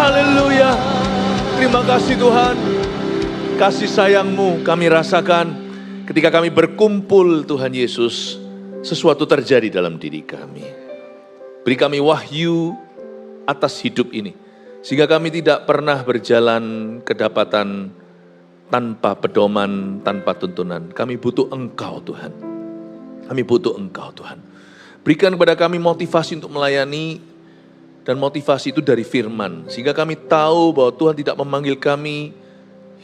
Haleluya. Terima kasih Tuhan. Kasih sayang-Mu kami rasakan ketika kami berkumpul Tuhan Yesus. Sesuatu terjadi dalam diri kami. Beri kami wahyu atas hidup ini. Sehingga kami tidak pernah berjalan kedapatan tanpa pedoman, tanpa tuntunan. Kami butuh Engkau Tuhan. Kami butuh Engkau Tuhan. Berikan kepada kami motivasi untuk melayani. Dan motivasi itu dari firman. Sehingga kami tahu bahwa Tuhan tidak memanggil kami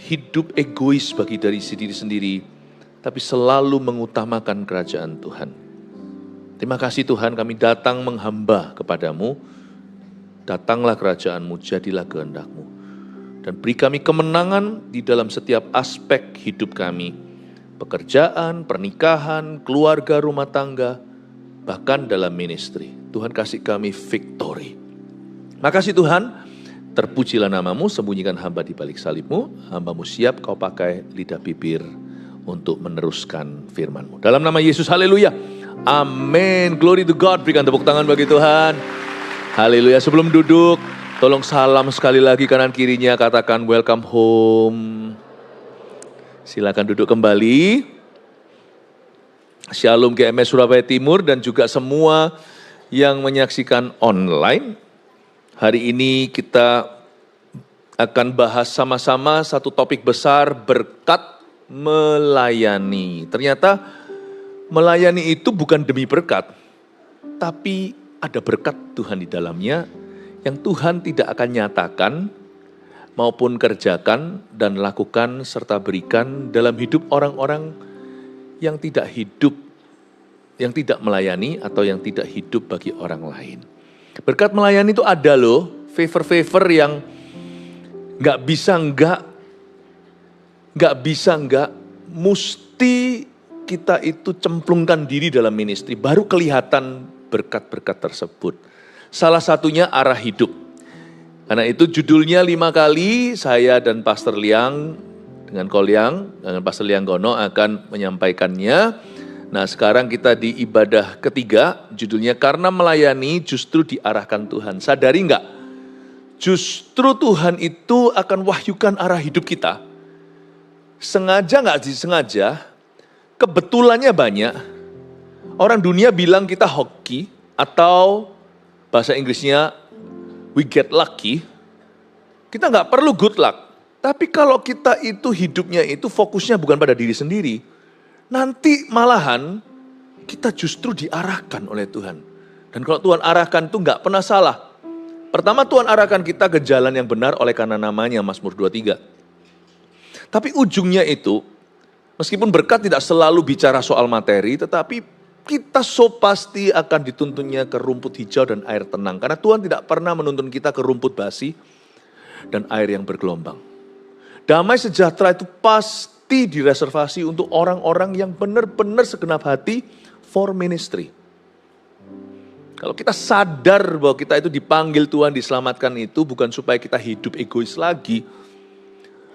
hidup egois bagi diri sendiri. Tapi selalu mengutamakan kerajaan Tuhan. Terima kasih Tuhan, kami datang menghamba kepadamu. Datanglah kerajaan-Mu, jadilah kehendak-Mu. Dan beri kami kemenangan di dalam setiap aspek hidup kami. Pekerjaan, pernikahan, keluarga, rumah tangga, bahkan dalam ministry. Tuhan kasih kami victory. Makasih Tuhan, terpujilah nama-Mu, sembunyikan hamba di balik salib-Mu. Hamba-Mu siap Kau pakai lidah bibir untuk meneruskan firman-Mu. Dalam nama Yesus, haleluya. Amin. Glory to God. Berikan tepuk tangan bagi Tuhan. Haleluya. Sebelum duduk, tolong salam sekali lagi kanan kirinya. Katakan welcome home. Silakan duduk kembali. Shalom GMS Surabaya Timur dan juga semua yang menyaksikan online. Hari ini kita akan bahas sama-sama satu topik besar, berkat melayani. Ternyata melayani itu bukan demi berkat, tapi ada berkat Tuhan di dalamnya yang Tuhan tidak akan nyatakan maupun kerjakan dan lakukan serta berikan dalam hidup orang-orang yang tidak hidup, yang tidak melayani atau yang tidak hidup bagi orang lain. Berkat melayani itu ada loh, favor-favor yang gak bisa enggak, mesti kita itu cemplungkan diri dalam ministry, baru kelihatan berkat-berkat tersebut. Salah satunya arah hidup. Karena itu judulnya 5 kali saya dan Pastor Liang dengan Pastor Liang Gono akan menyampaikannya. Nah sekarang kita di ibadah ketiga, judulnya karena melayani justru diarahkan Tuhan. Sadari enggak? Justru Tuhan itu akan wahyukan arah hidup kita. Sengaja enggak disengaja, kebetulannya banyak. Orang dunia bilang kita hoki atau bahasa Inggrisnya we get lucky. Kita nggak perlu good luck. Tapi kalau kita itu hidupnya itu fokusnya bukan pada diri sendiri. Nanti malahan kita justru diarahkan oleh Tuhan. Dan kalau Tuhan arahkan itu nggak pernah salah. Pertama Tuhan arahkan kita ke jalan yang benar oleh karena namanya, Mazmur 23. Tapi ujungnya itu, meskipun berkat tidak selalu bicara soal materi, tetapi kita so pasti akan dituntunnya ke rumput hijau dan air tenang. Karena Tuhan tidak pernah menuntun kita ke rumput basi dan air yang bergelombang. Damai sejahtera itu pasti direservasi untuk orang-orang yang benar-benar segenap hati for ministry. Kalau kita sadar bahwa kita itu dipanggil Tuhan, diselamatkan itu bukan supaya kita hidup egois lagi.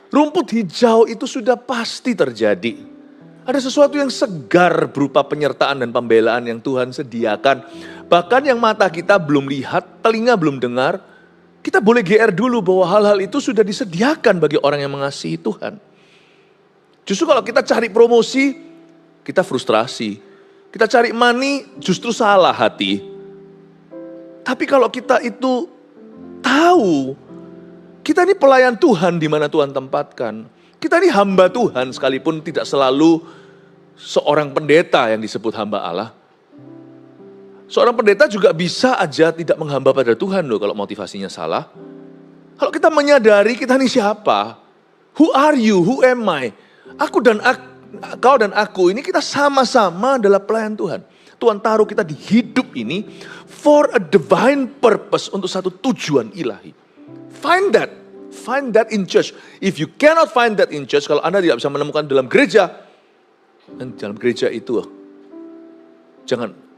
Rumput hijau itu sudah pasti terjadi. Ada sesuatu yang segar berupa penyertaan dan pembelaan yang Tuhan sediakan. Bahkan yang mata kita belum lihat, telinga belum dengar, kita boleh GR dulu bahwa hal-hal itu sudah disediakan bagi orang yang mengasihi Tuhan. Justru kalau kita cari promosi, kita frustrasi. Kita cari money, justru salah hati. Tapi kalau kita itu tahu, kita ini pelayan Tuhan di mana Tuhan tempatkan. Kita ini hamba Tuhan sekalipun tidak selalu seorang pendeta yang disebut hamba Allah. Seorang pendeta juga bisa aja tidak menghamba pada Tuhan loh kalau motivasinya salah. Kalau kita menyadari kita ini siapa? Who are you? Who am I? Kau dan aku ini kita sama-sama adalah pelayan Tuhan. Tuhan taruh kita di hidup ini for a divine purpose, untuk satu tujuan ilahi. Find that in church. If you cannot find that in church, kalau Anda tidak bisa menemukan dalam gereja, dan dalam gereja itu,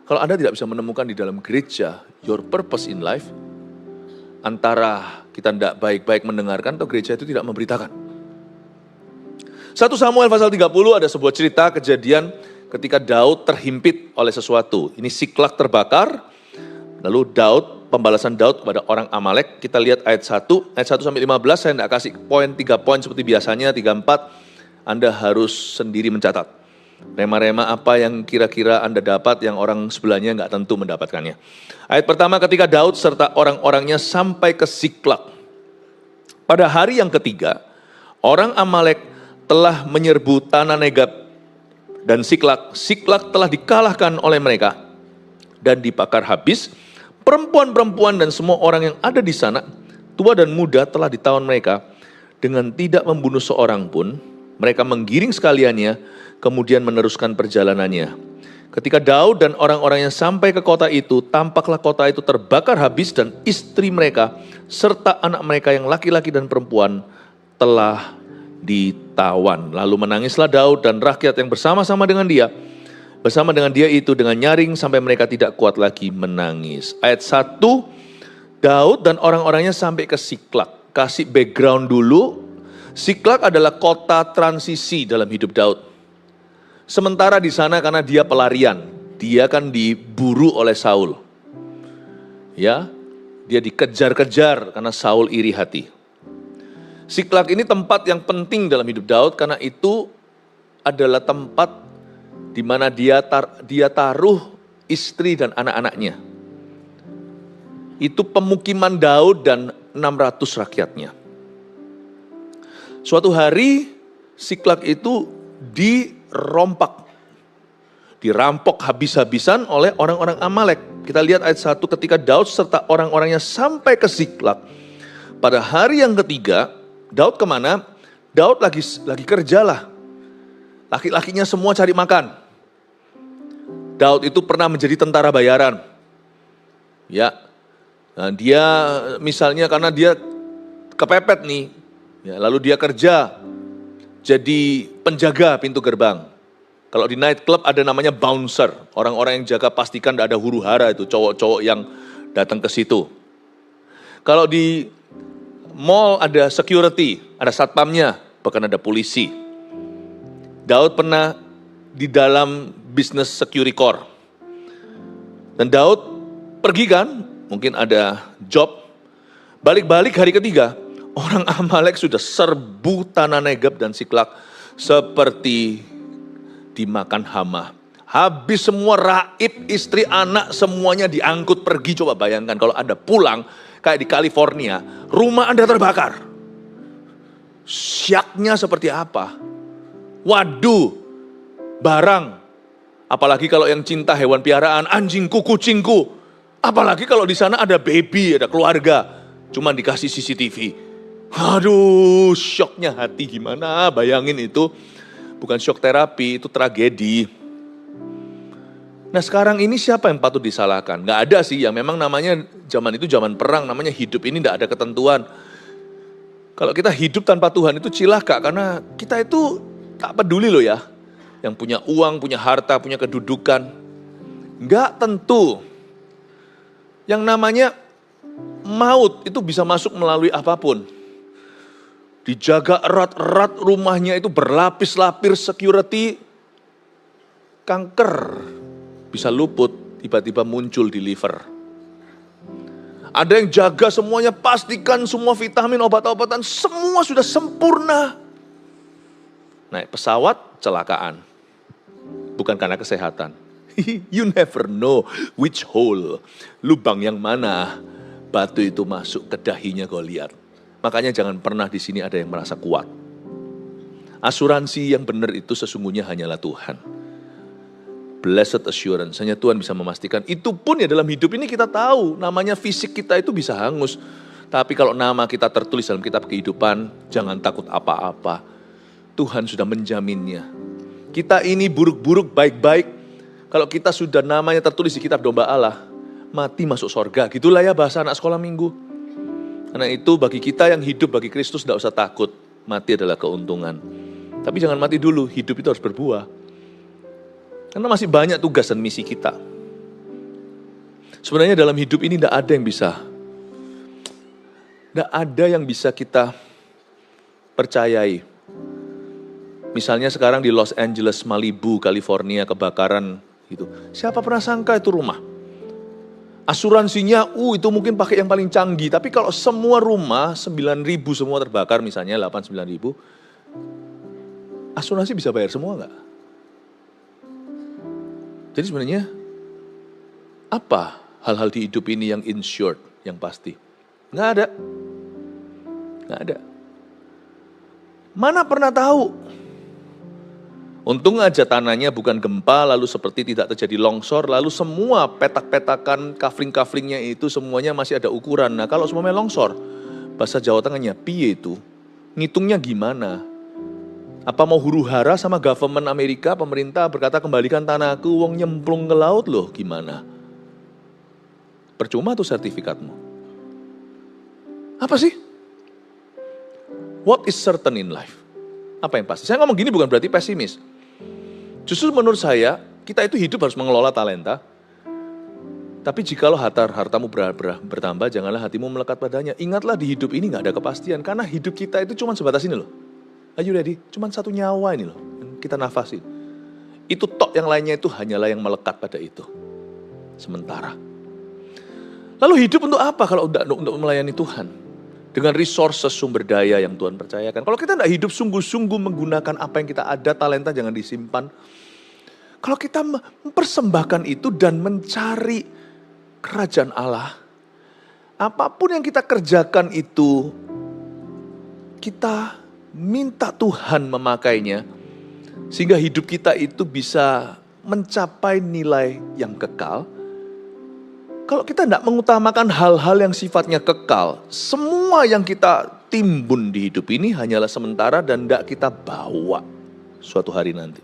kalau Anda tidak bisa menemukan di dalam gereja, your purpose in life, antara kita tidak baik-baik mendengarkan, atau gereja itu tidak memberitakan. 1 Samuel pasal 30 ada sebuah cerita kejadian ketika Daud terhimpit oleh sesuatu. Ini Siklak terbakar, lalu Daud pembalasan Daud kepada orang Amalek. Kita lihat ayat 1 sampai 15, saya tidak kasih 3 poin seperti biasanya, 3-4. Anda harus sendiri mencatat. Rema-rema apa yang kira-kira Anda dapat yang orang sebelahnya nggak tentu mendapatkannya. Ayat pertama, ketika Daud serta orang-orangnya sampai ke Siklak. Pada hari yang ketiga, orang Amalek telah menyerbu tanah Negeb dan Siklak. Siklak telah dikalahkan oleh mereka dan dibakar habis. Perempuan-perempuan dan semua orang yang ada di sana, tua dan muda, telah ditawan mereka dengan tidak membunuh seorang pun. Mereka menggiring sekaliannya, kemudian meneruskan perjalanannya. Ketika Daud dan orang-orangnya sampai ke kota itu, tampaklah kota itu terbakar habis dan istri mereka serta anak mereka yang laki-laki dan perempuan telah ditawan. Lalu menangislah Daud dan rakyat yang bersama-sama dengan dia. Bersama dengan dia itu dengan nyaring sampai mereka tidak kuat lagi menangis. Ayat 1, Daud dan orang-orangnya sampai ke Siklak. Kasih background dulu, Siklak adalah kota transisi dalam hidup Daud. Sementara di sana karena dia pelarian, dia kan diburu oleh Saul. Ya, dia dikejar-kejar karena Saul iri hati. Siklak ini tempat yang penting dalam hidup Daud karena itu adalah tempat di mana dia taruh istri dan anak-anaknya. Itu pemukiman Daud dan 600 rakyatnya. Suatu hari Siklak itu dirampok habis-habisan oleh orang-orang Amalek. Kita lihat ayat 1, ketika Daud serta orang-orangnya sampai ke Siklak. Pada hari yang ketiga, Daud kemana? Daud lagi kerjalah. Laki-lakinya semua cari makan. Daud itu pernah menjadi tentara bayaran. Ya, nah, dia misalnya karena dia kepepet nih, ya, lalu dia kerja jadi penjaga pintu gerbang. Kalau di night club ada namanya bouncer, orang-orang yang jaga pastikan tidak ada huru hara itu, cowok-cowok yang datang ke situ. Kalau di mall ada security, ada satpamnya, bahkan ada polisi. Daud pernah di dalam bisnis security corps. Dan Daud pergi kan, mungkin ada job. Balik-balik hari ketiga, orang Amalek sudah serbu tanah Negeb dan Siklak seperti dimakan hama. Habis semua, raib, istri, anak, semuanya diangkut pergi. Coba bayangkan kalau Anda pulang kayak di California, rumah Anda terbakar. Syaknya seperti apa? Waduh, barang. Apalagi kalau yang cinta hewan piaraan, anjingku, kucingku. Apalagi kalau di sana ada baby, ada keluarga. Cuma dikasih CCTV. Aduh, syoknya hati gimana? Bayangin itu. Bukan syok terapi, itu tragedi. Nah sekarang ini siapa yang patut disalahkan? Gak ada sih, yang memang namanya zaman itu zaman perang, namanya hidup ini gak ada ketentuan. Kalau kita hidup tanpa Tuhan itu cilaka, karena kita itu tak peduli loh ya. Yang punya uang, punya harta, punya kedudukan. Gak tentu. Yang namanya maut itu bisa masuk melalui apapun. Dijaga erat-erat rumahnya itu berlapis-lapis security. Kanker bisa luput, tiba-tiba muncul di liver. Ada yang jaga semuanya, pastikan semua vitamin, obat-obatan, semua sudah sempurna. Naik pesawat, celakaan. Bukan karena kesehatan. You never know which hole, lubang yang mana batu itu masuk ke dahinya Goliat. Makanya jangan pernah di sini ada yang merasa kuat. Asuransi yang benar itu sesungguhnya hanyalah Tuhan. Blessed assurance, hanya Tuhan bisa memastikan. Itu pun ya dalam hidup ini kita tahu, namanya fisik kita itu bisa hangus. Tapi kalau nama kita tertulis dalam kitab kehidupan, jangan takut apa-apa. Tuhan sudah menjaminnya. Kita ini buruk-buruk, baik-baik. Kalau kita sudah namanya tertulis di kitab domba Allah, mati masuk sorga. Gitulah ya bahasa anak sekolah minggu. Karena itu bagi kita yang hidup bagi Kristus tidak usah takut. Mati adalah keuntungan. Tapi jangan mati dulu, hidup itu harus berbuah. Karena masih banyak tugas dan misi kita. Sebenarnya dalam hidup ini tidak ada yang bisa kita percayai. Misalnya sekarang di Los Angeles, Malibu, California, kebakaran gitu. Siapa pernah sangka itu rumah? Asuransinya, itu mungkin pakai yang paling canggih. Tapi kalau semua rumah, 9.000 semua terbakar misalnya, 8-9.000, asuransi bisa bayar semua nggak? Jadi sebenarnya, apa hal-hal di hidup ini yang insured, yang pasti? Nggak ada. Nggak ada. Mana pernah tahu? Untung aja tanahnya bukan gempa, lalu seperti tidak terjadi longsor, lalu semua petak-petakan, kafling-kaflingnya itu semuanya masih ada ukuran. Nah kalau semuanya longsor, bahasa Jawa Tengahnya, piye itu? Ngitungnya gimana? Apa mau huru-hara sama government Amerika, pemerintah berkata kembalikan tanahku, wong nyemplung ke laut loh, gimana? Percuma tuh sertifikatmu. Apa sih? What is certain in life? Apa yang pasti? Saya ngomong gini bukan berarti pesimis. Justru menurut saya, kita itu hidup harus mengelola talenta. Tapi jikalau hartamu bertambah, janganlah hatimu melekat padanya. Ingatlah di hidup ini gak ada kepastian. Karena hidup kita itu cuma sebatas ini loh. Are you ready? Cuma satu nyawa ini loh, yang kita nafasin. Itu tok, yang lainnya itu hanyalah yang melekat pada itu. Sementara. Lalu hidup untuk apa kalau untuk melayani Tuhan? Dengan resources sumber daya yang Tuhan percayakan. Kalau kita tidak hidup sungguh-sungguh menggunakan apa yang kita ada, talenta jangan disimpan. Kalau kita mempersembahkan itu dan mencari kerajaan Allah, apapun yang kita kerjakan itu, kita minta Tuhan memakainya, sehingga hidup kita itu bisa mencapai nilai yang kekal. Kalau kita tidak mengutamakan hal-hal yang sifatnya kekal, semua yang kita timbun di hidup ini hanyalah sementara dan tidak kita bawa suatu hari nanti.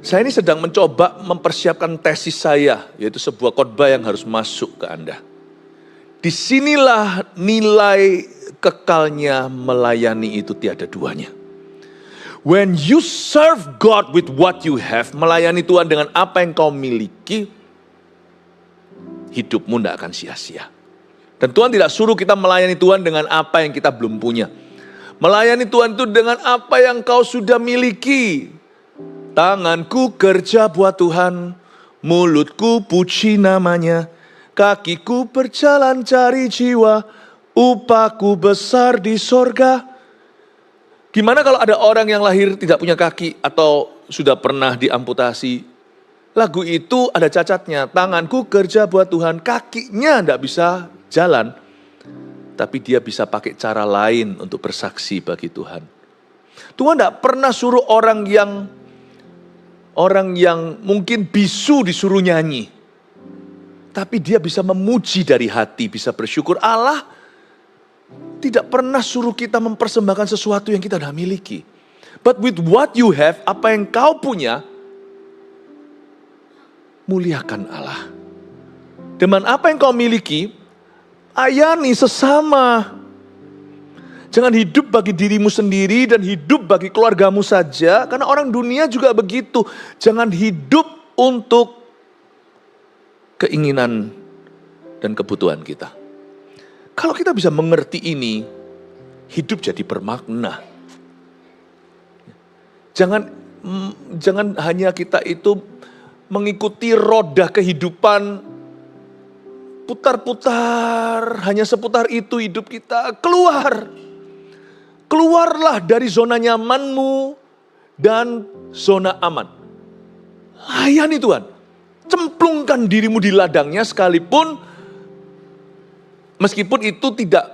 Saya ini sedang mencoba mempersiapkan tesis saya, yaitu sebuah khotbah yang harus masuk ke Anda. Disinilah nilai kekalnya melayani itu tiada duanya. When you serve God with what you have, melayani Tuhan dengan apa yang kau miliki, hidupmu tidak akan sia-sia. Dan Tuhan tidak suruh kita melayani Tuhan dengan apa yang kita belum punya. Melayani Tuhan itu dengan apa yang kau sudah miliki. Tanganku kerja buat Tuhan, mulutku puji namanya, kakiku berjalan cari jiwa, upahku besar di sorga. Gimana kalau ada orang yang lahir tidak punya kaki atau sudah pernah diamputasi? Lagu itu ada cacatnya, tanganku kerja buat Tuhan, kakinya tidak bisa jalan. Tapi dia bisa pakai cara lain untuk bersaksi bagi Tuhan. Tuhan tidak pernah suruh orang yang mungkin bisu disuruh nyanyi. Tapi dia bisa memuji dari hati, bisa bersyukur. Allah tidak pernah suruh kita mempersembahkan sesuatu yang kita tidak miliki. But with what you have, apa yang kau punya, muliakan Allah. Dengan apa yang kau miliki, ayani sesama. Jangan hidup bagi dirimu sendiri dan hidup bagi keluargamu saja. Karena orang dunia juga begitu. Jangan hidup untuk keinginan dan kebutuhan kita. Kalau kita bisa mengerti ini, hidup jadi bermakna. Jangan hanya kita itu mengikuti roda kehidupan, putar-putar, hanya seputar itu hidup kita. Keluarlah dari zona nyamanmu dan zona aman. Layani Tuhan. Cemplungkan dirimu di ladangnya sekalipun, meskipun itu tidak,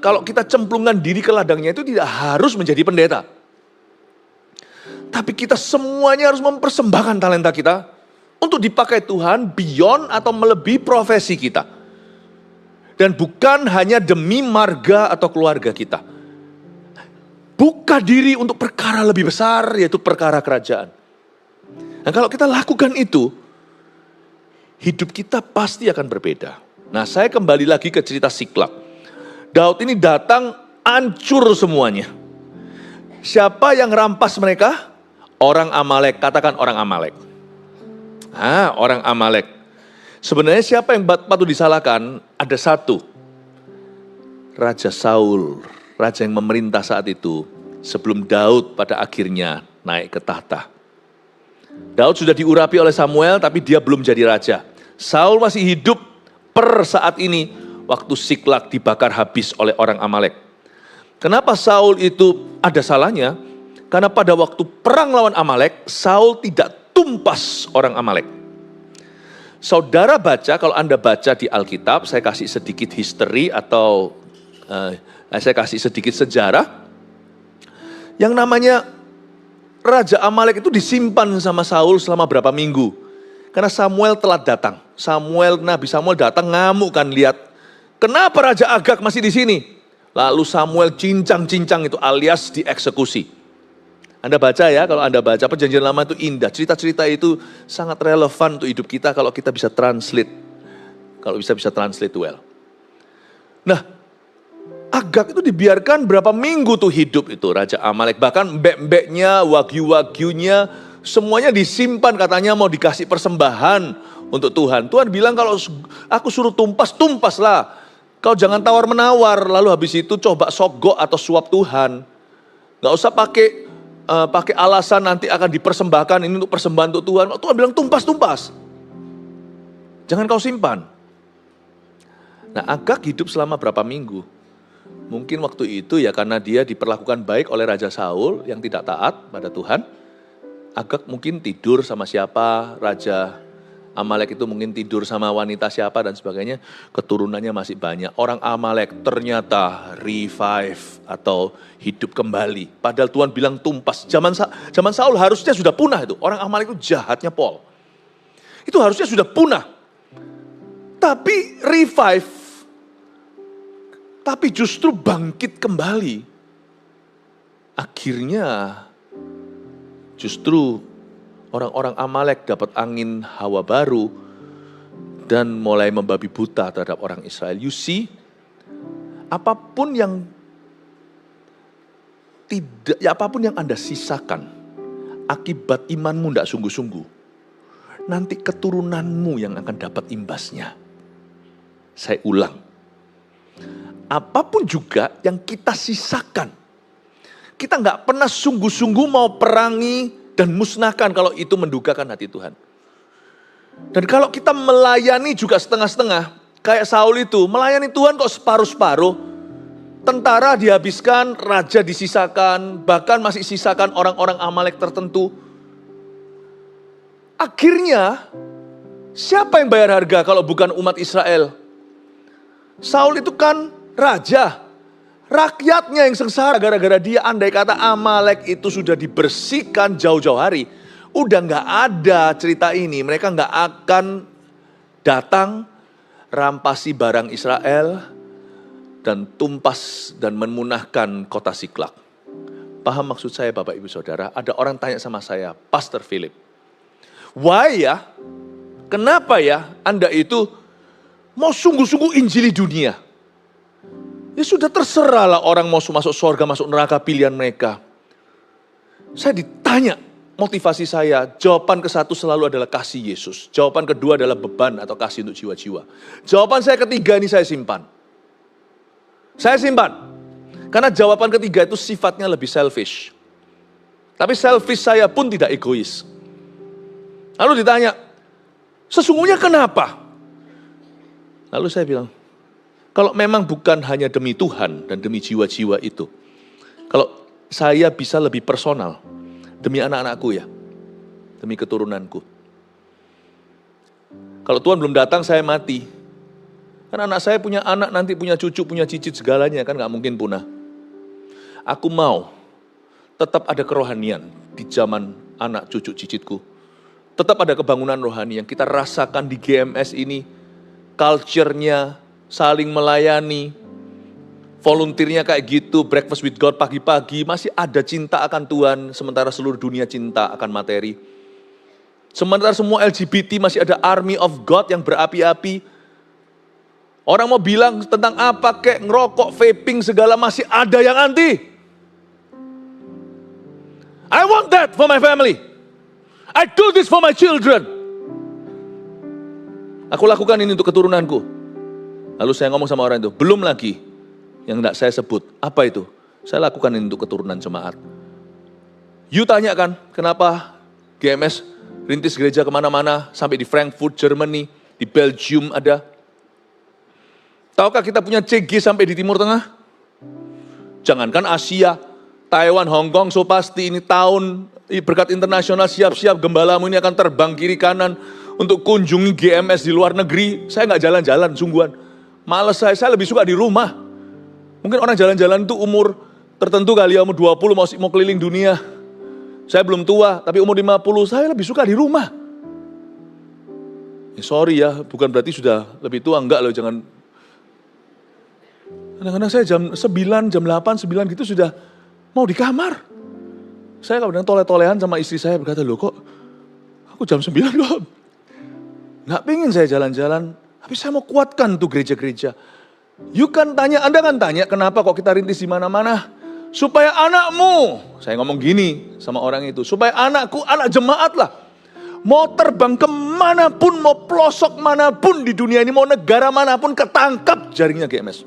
kalau kita cemplungkan diri ke ladangnya itu tidak harus menjadi pendeta. Tapi kita semuanya harus mempersembahkan talenta kita untuk dipakai Tuhan beyond atau melebihi profesi kita. Dan bukan hanya demi marga atau keluarga kita. Buka diri untuk perkara lebih besar, yaitu perkara kerajaan. Nah kalau kita lakukan itu, hidup kita pasti akan berbeda. Nah saya kembali lagi ke cerita Siklak. Daud ini datang, hancur semuanya. Siapa yang rampas mereka? Orang Amalek, katakan orang Amalek. Orang Amalek. Sebenarnya siapa yang patut disalahkan? Ada satu. Raja Saul, raja yang memerintah saat itu. Sebelum Daud pada akhirnya naik ke tahta. Daud sudah diurapi oleh Samuel tapi dia belum jadi raja. Saul masih hidup per saat ini waktu Siklag dibakar habis oleh orang Amalek. Kenapa Saul itu ada salahnya? Karena pada waktu perang lawan Amalek, Saul tidak tumpas orang Amalek. Saudara baca, kalau Anda baca di Alkitab, saya kasih sedikit history atau saya kasih sedikit sejarah. Yang namanya Raja Amalek itu disimpan sama Saul selama berapa minggu. Karena Samuel telat datang. Nabi Samuel datang ngamuk kan, lihat. Kenapa Raja Agag masih di sini? Lalu Samuel cincang-cincang itu alias dieksekusi. Anda baca ya, kalau Anda baca Perjanjian Lama itu indah. Cerita-cerita itu sangat relevan untuk hidup kita kalau kita bisa translate. Kalau bisa translate well. Nah, Agag itu dibiarkan berapa minggu tuh hidup itu Raja Amalek. Bahkan mbek-mbeknya, wagyu-wagyunya, semuanya disimpan katanya mau dikasih persembahan untuk Tuhan. Tuhan bilang kalau aku suruh tumpas, tumpaslah. Kau jangan tawar-menawar, lalu habis itu coba sogok atau suap Tuhan. Gak usah pakai alasan nanti akan dipersembahkan ini untuk persembahan untuk Tuhan. Tuhan bilang tumpas. Jangan kau simpan. Nah, Agag hidup selama berapa minggu? Mungkin waktu itu ya karena dia diperlakukan baik oleh Raja Saul yang tidak taat pada Tuhan. Agag mungkin tidur sama siapa, Raja Amalek itu mungkin tidur sama wanita siapa dan sebagainya. Keturunannya masih banyak. Orang Amalek ternyata revive atau hidup kembali. Padahal Tuhan bilang tumpas. Zaman Saul harusnya sudah punah itu. Orang Amalek itu jahatnya Paul. Itu harusnya sudah punah. Tapi revive. Tapi justru bangkit kembali. Akhirnya justru orang-orang Amalek dapat angin hawa baru dan mulai membabi buta terhadap orang Israel. You see, apapun yang Anda sisakan akibat imanmu tidak sungguh-sungguh, nanti keturunanmu yang akan dapat imbasnya. Saya ulang. Apapun juga yang kita sisakan, kita nggak pernah sungguh-sungguh mau perangi dan musnahkan kalau itu mendukakan hati Tuhan. Dan kalau kita melayani juga setengah-setengah, kayak Saul itu, melayani Tuhan kok separuh-separuh, tentara dihabiskan, raja disisakan, bahkan masih sisakan orang-orang Amalek tertentu. Akhirnya, siapa yang bayar harga kalau bukan umat Israel? Saul itu kan raja, rakyatnya yang sengsara gara-gara dia. Andai kata Amalek itu sudah dibersihkan jauh-jauh hari, udah gak ada cerita ini. Mereka gak akan datang rampasi barang Israel dan tumpas dan memunahkan kota Siklag. Paham maksud saya Bapak Ibu Saudara? Ada orang tanya sama saya, Pastor Philip, why ya? Kenapa ya Anda itu mau sungguh-sungguh injili dunia? Ya sudah terserahlah orang mau masuk surga, masuk neraka, pilihan mereka. Saya ditanya motivasi saya, jawaban ke satu selalu adalah kasih Yesus. Jawaban kedua adalah beban atau kasih untuk jiwa-jiwa. Jawaban saya ketiga ini saya simpan. Saya simpan. Karena jawaban ketiga itu sifatnya lebih selfish. Tapi selfish saya pun tidak egois. Lalu ditanya, sesungguhnya kenapa? Lalu saya bilang, kalau memang bukan hanya demi Tuhan dan demi jiwa-jiwa itu. Kalau saya bisa lebih personal, demi anak-anakku ya, demi keturunanku. Kalau Tuhan belum datang saya mati. Kan anak saya punya anak, nanti punya cucu, punya cicit segalanya, kan gak mungkin punah. Aku mau tetap ada kerohanian di zaman anak cucu cicitku. Tetap ada kebangunan rohani yang kita rasakan di GMS ini. Culture-nya, saling melayani, volunteernya kayak gitu, breakfast with God pagi-pagi, masih ada cinta akan Tuhan, sementara seluruh dunia cinta akan materi. Sementara semua LGBT masih ada army of God yang berapi-api. Orang mau bilang tentang apa kek, ngerokok, vaping, segala masih ada yang anti. I want that for my family. I do this for my children. Aku lakukan ini untuk keturunanku. Lalu saya ngomong sama orang itu, belum lagi yang tidak saya sebut. Apa itu? Saya lakukan ini untuk keturunan jemaat. You tanyakan, kenapa GMS rintis gereja kemana-mana, sampai di Frankfurt, Germany. di Belgium ada. Tahukah kita punya CG sampai di Timur Tengah? Jangankan Asia, Taiwan, Hong Kong, so pasti ini tahun berkat internasional siap-siap gembalamu ini akan terbang kiri kanan untuk kunjungi GMS di luar negeri. Saya nggak jalan-jalan, sungguhan. Males saya lebih suka di rumah. Mungkin orang jalan-jalan itu umur tertentu kali ya, umur 20 mau keliling dunia. Saya belum tua, tapi umur 50 saya lebih suka di rumah. Sorry ya, bukan berarti sudah lebih tua, enggak loh, jangan. Kadang-kadang saya jam 9, jam 8, 9 gitu sudah mau di kamar. Saya kadang tole-tolehan sama istri saya berkata, loh kok aku jam 9 kok. Nggak pengen saya jalan-jalan, tapi saya mau kuatkan tuh gereja-gereja. Anda kan tanya kenapa kok kita rintis di mana-mana? Supaya anakmu, saya ngomong gini sama orang itu, supaya anakku, anak jemaat lah. Mau terbang kemanapun, mau pelosok manapun di dunia ini, mau negara manapun, ketangkap jaringnya GMS.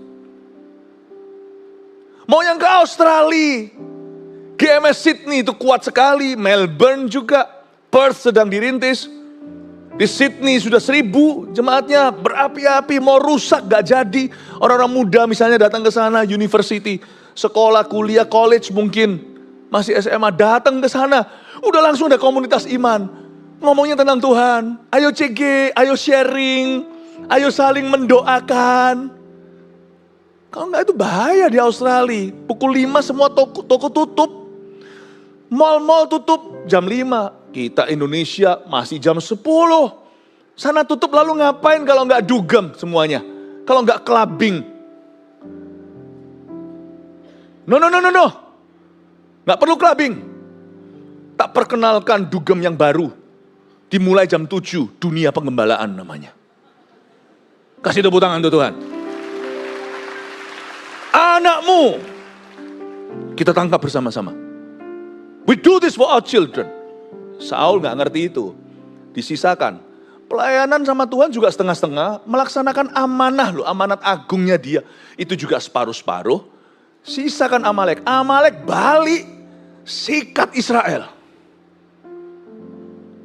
Mau yang ke Australia, GMS Sydney itu kuat sekali, Melbourne juga, Perth sedang dirintis. Di Sydney sudah 1000 jemaatnya berapi-api, mau rusak gak jadi. Orang-orang muda misalnya datang ke sana, university, sekolah, kuliah, college mungkin, masih SMA, datang ke sana. Udah langsung ada komunitas iman. Ngomongnya tentang Tuhan. Ayo CG, ayo sharing, ayo saling mendoakan. Kalau enggak itu bahaya di Australia. Pukul 5 semua toko tutup. Mall-mall tutup jam 5. Kita Indonesia masih jam 10. Sana tutup lalu ngapain kalau enggak dugem semuanya? Kalau enggak clubbing? No. Enggak perlu clubbing. Tak perkenalkan dugem yang baru. Dimulai jam 7, dunia pengembalaan namanya. Kasih tepuk tangan untuk Tuhan. Anakmu kita tangkap bersama-sama. We do this for our children. Saul gak ngerti itu. Disisakan. Pelayanan sama Tuhan juga setengah-setengah. Melaksanakan amanah loh. Amanat agungnya dia. Itu juga separuh-separuh. Sisakan Amalek. Amalek balik. Sikat Israel.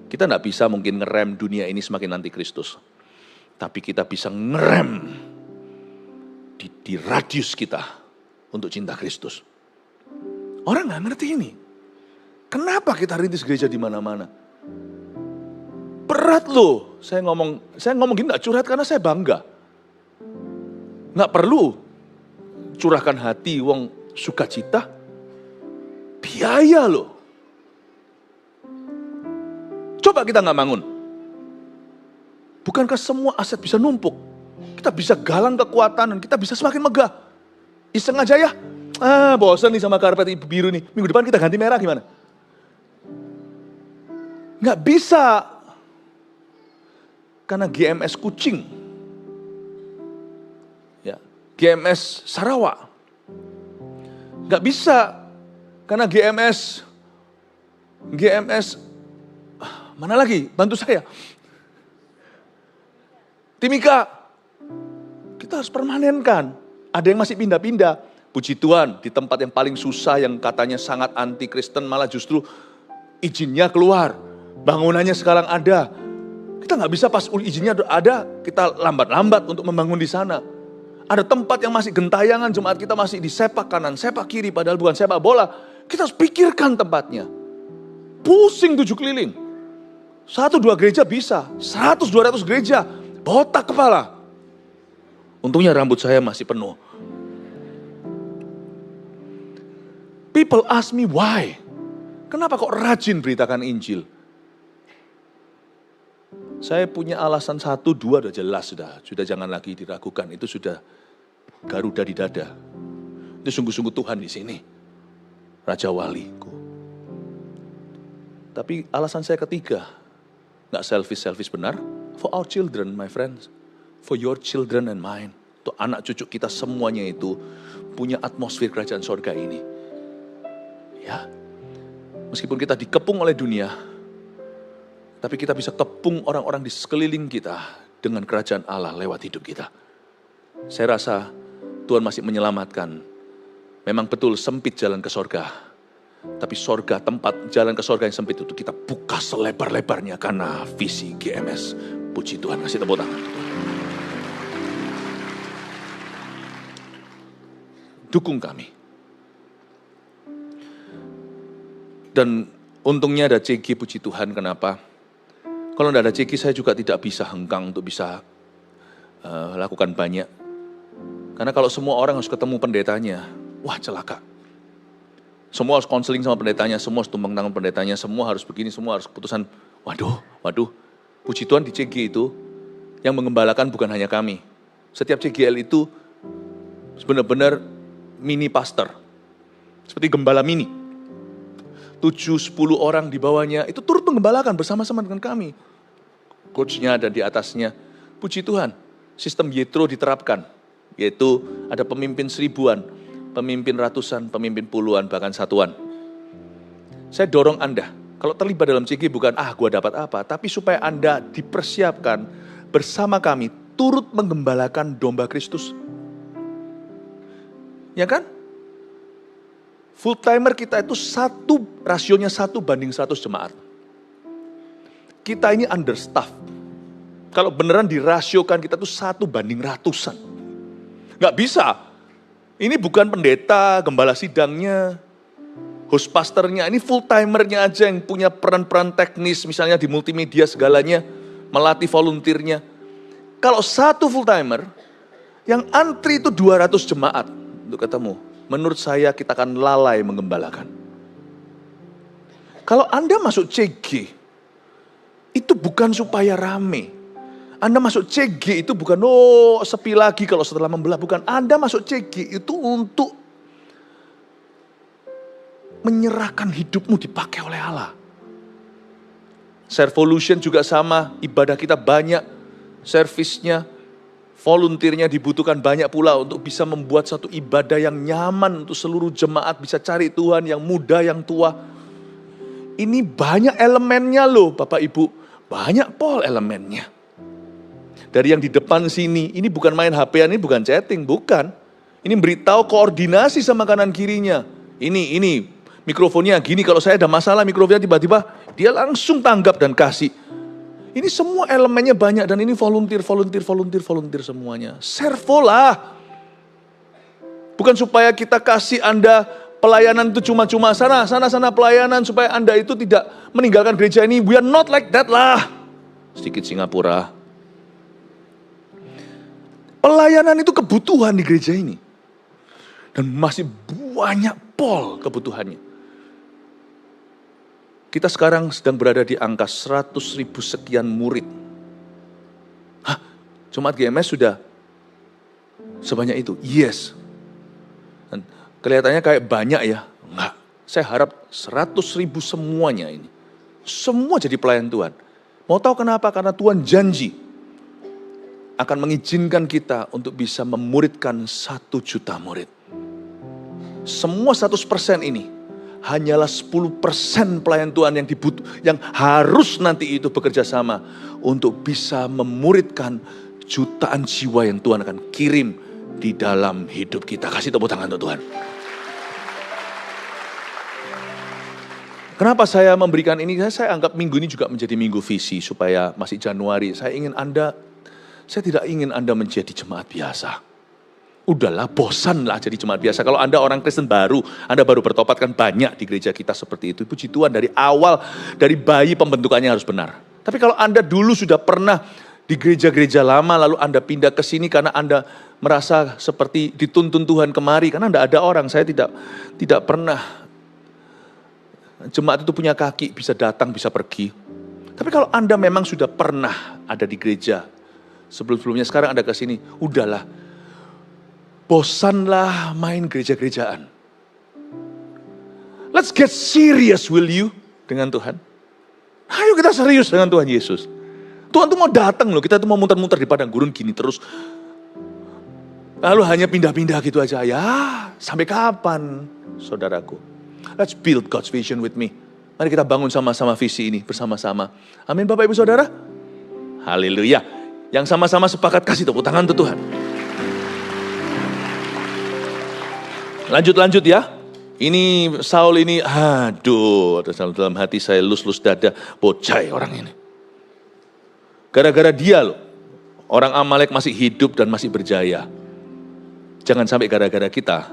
Kita gak bisa mungkin ngerem dunia ini semakin antikristus. Tapi kita bisa ngerem di radius kita untuk cinta Kristus. Orang gak ngerti ini. Kenapa kita rintis gereja di mana-mana? Berat loh. Saya ngomong gini gak curhat karena saya bangga. Gak perlu curahkan hati wong sukacita. Biaya loh. Coba kita gak bangun. Bukankah semua aset bisa numpuk? Kita bisa galang kekuatan dan kita bisa semakin megah. Iseng aja ya. Bosan nih sama karpet biru nih. Minggu depan kita ganti merah gimana? Nggak bisa. Karena GMS Kucing. Ya, GMS Sarawak. Nggak bisa. Karena GMS mana lagi? Bantu saya. Timika. Kita harus permanenkan. Ada yang masih pindah-pindah. Puji Tuhan, di tempat yang paling susah yang katanya sangat anti-Kristen malah justru izinnya keluar. Bangunannya sekarang ada. Kita nggak bisa pas izinnya ada, kita lambat-lambat untuk membangun di sana. Ada tempat yang masih gentayangan, jemaat kita masih di sepak kanan, sepak kiri, padahal bukan sepak bola. Kita harus pikirkan tempatnya. Pusing 7 keliling. 1-2 gereja bisa, 100-200 gereja, botak kepala. Untungnya rambut saya masih penuh. People ask me why. Kenapa kok rajin beritakan Injil? Saya punya alasan 1, 2 udah jelas sudah jangan lagi diragukan. Itu sudah Garuda di dada. Itu sungguh-sungguh Tuhan di sini. Raja Waliku. Tapi alasan saya ketiga, nggak selfish benar. For our children, my friends. For your children and mine. Untuk anak cucu kita semuanya itu punya atmosfer kerajaan sorga ini. Ya, meskipun kita dikepung oleh dunia, tapi kita bisa kepung orang-orang di sekeliling kita dengan kerajaan Allah lewat hidup kita. Saya rasa Tuhan masih menyelamatkan. Memang betul sempit jalan ke sorga. Tapi sorga, tempat jalan ke sorga yang sempit itu kita buka selebar-lebarnya karena visi GMS Puji Tuhan, kasih tepuk tangan. Dukung kami. Dan untungnya ada CG, puji Tuhan, kenapa? Kalau tidak ada CG saya juga tidak bisa hengkang untuk bisa lakukan banyak. Karena kalau semua orang harus ketemu pendetanya, wah celaka. Semua harus konseling sama pendetanya, semua harus tumpang tangan pendetanya, semua harus begini, semua harus keputusan. Waduh, puji Tuhan di CG itu, yang mengembalakan bukan hanya kami. Setiap CGL itu benar-benar mini pastor. Seperti gembala mini. 7-10 orang di bawahnya, itu turut mengembalakan bersama-sama dengan kami. Coachnya ada di atasnya. Puji Tuhan, sistem Yetro diterapkan. Yaitu ada pemimpin 1000-an, pemimpin ratusan, pemimpin puluhan, bahkan satuan. Saya dorong Anda, kalau terlibat dalam CG bukan, gua dapat apa, tapi supaya Anda dipersiapkan bersama kami, turut menggembalakan domba Kristus. Ya kan? Full timer kita itu rasionya 1:100 jemaat. Kita ini understaff. Kalau beneran dirasiokan kita tuh 1:100-an. Nggak bisa. Ini bukan pendeta, gembala sidangnya, host pastornya, ini full timernya aja yang punya peran-peran teknis, misalnya di multimedia segalanya, melatih volunteernya. Kalau satu full timer, yang antri itu 200 jemaat untuk ketemu. Menurut saya kita akan lalai menggembalakan. Kalau Anda masuk CG, itu bukan supaya rame. Anda masuk CG itu bukan, sepi lagi kalau setelah membelah. Bukan, Anda masuk CG itu untuk menyerahkan hidupmu dipakai oleh Allah. Servolution juga sama, ibadah kita banyak, servisnya, volunteernya dibutuhkan banyak pula untuk bisa membuat satu ibadah yang nyaman untuk seluruh jemaat bisa cari Tuhan, yang muda, yang tua. Ini banyak elemennya loh Bapak Ibu, banyak elemennya. Dari yang di depan sini, ini bukan main HP-an, ini bukan chatting, bukan. Ini beritahu koordinasi sama kanan kirinya. Ini mikrofonnya gini, kalau saya ada masalah mikrofonnya tiba-tiba, dia langsung tanggap dan kasih. Ini semua elemennya banyak dan ini volunteer semuanya. Servo lah. Bukan supaya kita kasih Anda pelayanan itu cuma-cuma sana pelayanan supaya Anda itu tidak meninggalkan gereja ini. We are not like that lah. Sedikit Singapura. Pelayanan itu kebutuhan di gereja ini. Dan masih banyak kebutuhannya. Kita sekarang sedang berada di angka 100.000 sekian murid. Jemaat GMS sudah sebanyak itu? Yes. Dan kelihatannya kayak banyak ya? Enggak. Saya harap 100.000 semuanya ini. Semua jadi pelayan Tuhan. Mau tahu kenapa? Karena Tuhan janji akan mengizinkan kita untuk bisa memuridkan 1 juta murid. Semua 100% ini hanyalah 10% pelayan Tuhan yang harus nanti itu bekerja sama untuk bisa memuridkan jutaan jiwa yang Tuhan akan kirim di dalam hidup kita. Kasih tepuk tangan untuk Tuhan. Kenapa saya memberikan ini? Saya anggap minggu ini juga menjadi minggu visi supaya masih Januari. Saya tidak ingin Anda menjadi jemaat biasa. Udahlah, bosanlah jadi jemaat biasa. Kalau Anda orang Kristen baru, Anda baru bertobat, kan banyak di gereja kita seperti itu. Puji Tuhan, dari awal, dari bayi pembentukannya harus benar. Tapi kalau Anda dulu sudah pernah di gereja-gereja lama, lalu Anda pindah ke sini karena Anda merasa seperti dituntun Tuhan kemari, karena Anda ada orang, saya tidak pernah. Jemaat itu punya kaki, bisa datang, bisa pergi. Tapi kalau Anda memang sudah pernah ada di gereja, sebelum-sebelumnya sekarang Anda ke sini, udahlah. Bosanlah main gereja-gerejaan. Let's get serious, will you? Dengan Tuhan. Ayo kita serius dengan Tuhan Yesus. Tuhan tuh mau datang loh, kita tuh mau muter-muter di padang gurun gini terus. Lalu hanya pindah-pindah gitu aja. Ya, sampai kapan, saudaraku? Let's build God's vision with me. Mari kita bangun sama-sama visi ini bersama-sama. Amin Bapak Ibu Saudara. Haleluya. Yang sama-sama sepakat kasih tepuk tangan untuk Tuhan. Lanjut ya. Ini Saul ini, dalam hati saya lus-lus dada, bocai orang ini. Gara-gara dia loh, orang Amalek masih hidup dan masih berjaya. Jangan sampai gara-gara kita,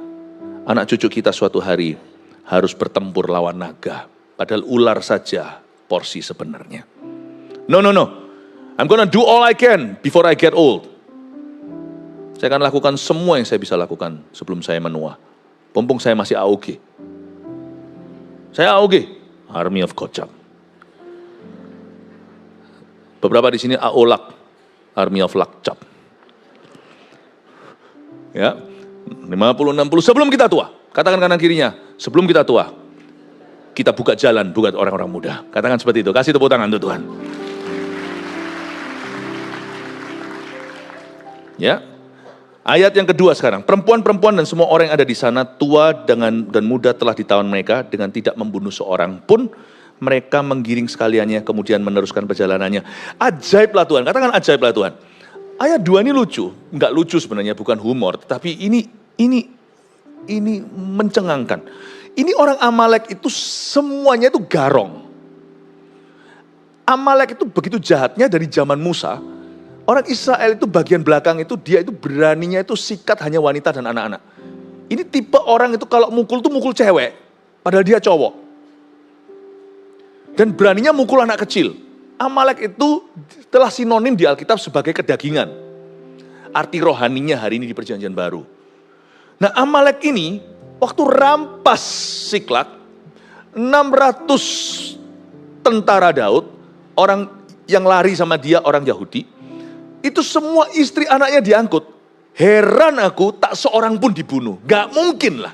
anak cucu kita suatu hari harus bertempur lawan naga. Padahal ular saja porsi sebenarnya. No. I'm gonna do all I can before I get old. Saya akan lakukan semua yang saya bisa lakukan sebelum saya menua. Pompong saya masih AOG. Saya AOG, Army of Kocak. Beberapa di sini AOLAK, Army of Lakcap. Ya, 50-60 sebelum kita tua. Katakan kanan kirinya, sebelum kita tua. Kita buka jalan buat orang-orang muda. Katakan seperti itu, kasih tepuk tangan untuk Tuhan. Ya, ayat yang kedua sekarang. Perempuan-perempuan dan semua orang yang ada di sana, tua dan muda telah ditawan mereka dengan tidak membunuh seorang pun. Mereka menggiring sekaliannya, kemudian meneruskan perjalanannya. Ajaiblah Tuhan, katakan ajaiblah Tuhan. Ayat 2 ini lucu, enggak lucu sebenarnya, bukan humor, tetapi ini mencengangkan. Ini orang Amalek itu semuanya itu garong. Amalek itu begitu jahatnya dari zaman Musa. Orang Israel itu bagian belakang itu dia itu beraninya itu sikat hanya wanita dan anak-anak. Ini tipe orang itu kalau mukul tuh mukul cewek, padahal dia cowok. Dan beraninya mukul anak kecil. Amalek itu telah sinonim di Alkitab sebagai kedagingan. Arti rohaninya hari ini di Perjanjian Baru. Nah, Amalek ini waktu rampas Siklag, 600 tentara Daud, orang yang lari sama dia orang Yahudi, itu semua istri anaknya diangkut. Heran aku tak seorang pun dibunuh. Gak mungkin lah.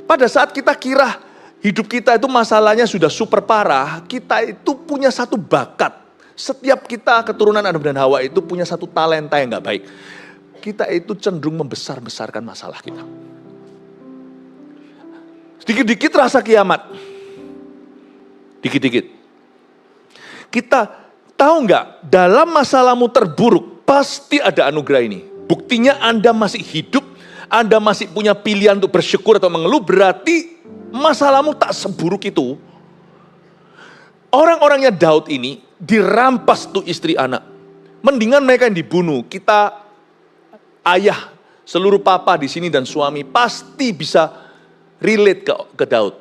Pada saat kita kira hidup kita itu masalahnya sudah super parah, kita itu punya satu bakat. Setiap kita keturunan Adam dan Hawa itu punya satu talenta yang gak baik. Kita itu cenderung membesar-besarkan masalah kita. Sedikit-dikit rasa kiamat. Dikit-dikit. Kita tahu gak, dalam masalahmu terburuk, pasti ada anugerah ini. Buktinya Anda masih hidup, Anda masih punya pilihan untuk bersyukur atau mengeluh, berarti masalahmu tak seburuk itu. Orang-orangnya Daud ini dirampas tuh istri anak. Mendingan mereka yang dibunuh. Kita ayah, seluruh papa di sini dan suami pasti bisa relate ke Daud.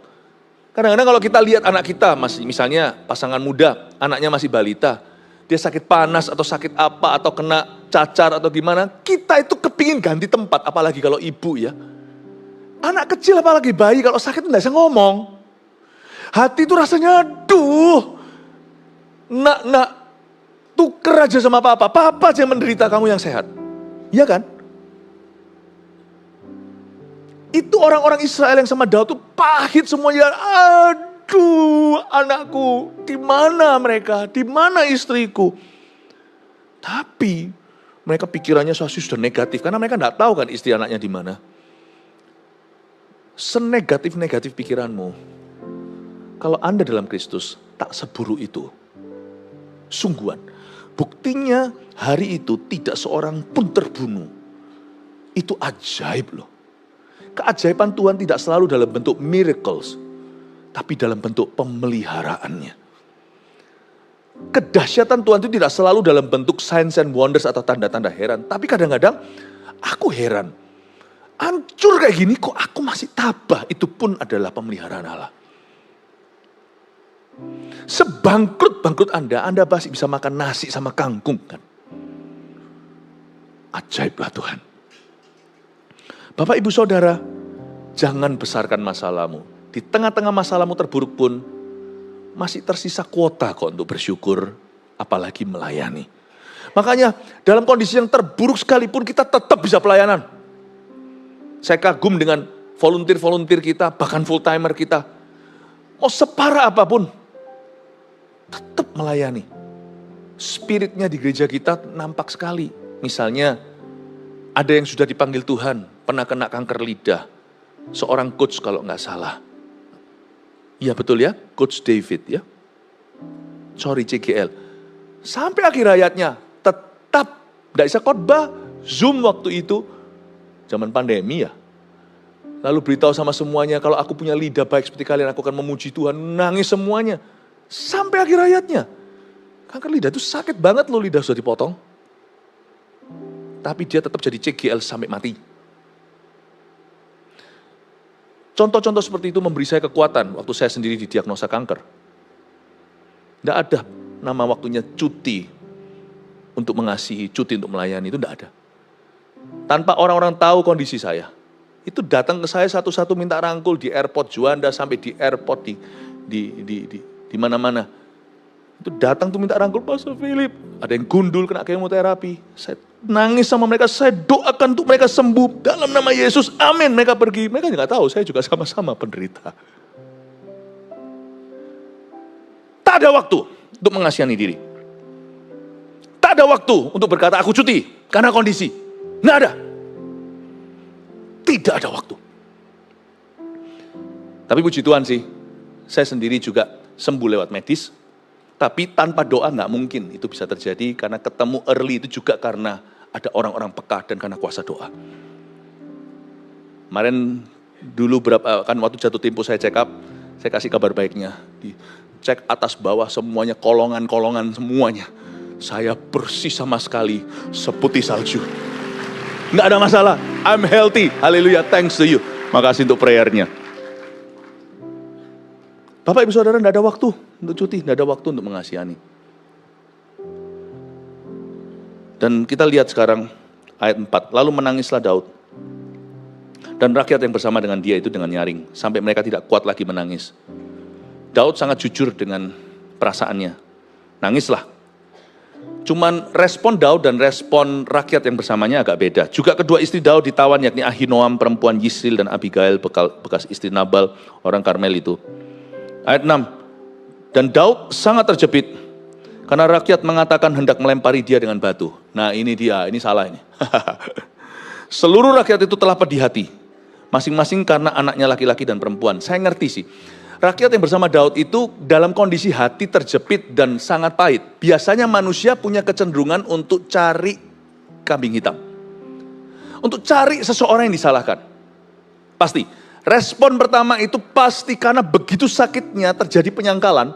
Kadang-kadang kalau kita lihat anak kita masih misalnya pasangan muda, anaknya masih balita, dia sakit panas atau sakit apa atau kena cacar atau gimana, kita itu kepingin ganti tempat, apalagi kalau ibu ya. Anak kecil apalagi bayi kalau sakit nggak bisa ngomong. Hati itu rasanya aduh. Nak, tuker aja sama papa. Papa aja yang menderita, kamu yang sehat. Iya kan? Itu orang-orang Israel yang sama Daud tuh pahit semuanya. Aduh, anakku, di mana mereka? Di mana istriku? Tapi mereka pikirannya sudah negatif karena mereka nggak tahu kan istri anaknya di mana. Senegatif-negatif pikiranmu, kalau Anda dalam Kristus tak seburuk itu. Sungguhan. Buktinya hari itu tidak seorang pun terbunuh. Itu ajaib loh. Keajaiban Tuhan tidak selalu dalam bentuk miracles, tapi dalam bentuk pemeliharaannya. Kedahsyatan Tuhan itu tidak selalu dalam bentuk signs and wonders atau tanda-tanda heran. Tapi kadang-kadang aku heran. Hancur kayak gini kok aku masih tabah. Itu pun adalah pemeliharaan Allah. Sebangkrut-bangkrut Anda masih bisa makan nasi sama kangkung kan. Ajaiblah Tuhan. Bapak ibu saudara, jangan besarkan masalahmu. Di tengah-tengah masalahmu terburuk pun, masih tersisa kuota kok untuk bersyukur, apalagi melayani. Makanya dalam kondisi yang terburuk sekalipun kita tetap bisa pelayanan. Saya kagum dengan volunteer-volunteer kita, bahkan full-timer kita. Mau separah apapun, tetap melayani. Spiritnya di gereja kita nampak sekali. Misalnya, ada yang sudah dipanggil Tuhan, pernah kena kanker lidah. Seorang coach kalau nggak salah. Iya betul ya, Coach David ya. Sorry CGL. Sampai akhir hayatnya, tetap nggak bisa khotbah. Zoom waktu itu, zaman pandemi ya. Lalu beritahu sama semuanya, kalau aku punya lidah baik seperti kalian, aku akan memuji Tuhan. Nangis semuanya. Sampai akhir hayatnya. Kanker lidah itu sakit banget loh, lidah sudah dipotong. Tapi dia tetap jadi CGL sampai mati. Contoh-contoh seperti itu memberi saya kekuatan waktu saya sendiri didiagnosa kanker. Tidak ada nama waktunya cuti untuk mengasihi, cuti untuk melayani, itu tidak ada. Tanpa orang-orang tahu kondisi saya. Itu datang ke saya satu-satu minta rangkul di airport Juanda sampai di airport di mana-mana. Itu datang tuh minta rangkul, Pastor Philip. Ada yang gundul kena kemoterapi. Saya nangis sama mereka, saya doakan untuk mereka sembuh dalam nama Yesus. Amin. Mereka pergi, mereka nggak tahu saya juga sama-sama penderita. Tak ada waktu untuk mengasihani diri. Tak ada waktu untuk berkata aku cuti karena kondisi. Nggak ada. Tidak ada waktu. Tapi puji Tuhan sih, saya sendiri juga sembuh lewat medis. Tapi tanpa doa nggak mungkin itu bisa terjadi, karena ketemu early itu juga karena ada orang-orang peka dan karena kuasa doa. Kemarin dulu kan waktu jatuh tempo saya check up, saya kasih kabar baiknya. Dicek atas bawah semuanya, kolongan-kolongan semuanya. Saya bersih sama sekali, seputih salju. Nggak ada masalah, I'm healthy, haleluya, thanks to you. Makasih untuk prayernya. Bapak Ibu Saudara, tidak ada waktu untuk cuti, tidak ada waktu untuk mengasihani. Dan kita lihat sekarang ayat 4, lalu menangislah Daud. Dan rakyat yang bersama dengan dia itu dengan nyaring, sampai mereka tidak kuat lagi menangis. Daud sangat jujur dengan perasaannya, nangislah. Cuman respon Daud dan respon rakyat yang bersamanya agak beda. Juga kedua istri Daud ditawan, yakni Ahinoam perempuan Yisril dan Abigail bekas istri Nabal, orang Karmel itu. Ayat 6, dan Daud sangat terjepit karena rakyat mengatakan hendak melempari dia dengan batu. Nah ini dia, ini salah ini. Seluruh rakyat itu telah pedih hati, masing-masing karena anaknya laki-laki dan perempuan. Saya ngerti sih, rakyat yang bersama Daud itu dalam kondisi hati terjepit dan sangat pahit. Biasanya manusia punya kecenderungan untuk cari kambing hitam. Untuk cari seseorang yang disalahkan. Pasti. Respon pertama itu pasti karena begitu sakitnya terjadi penyangkalan.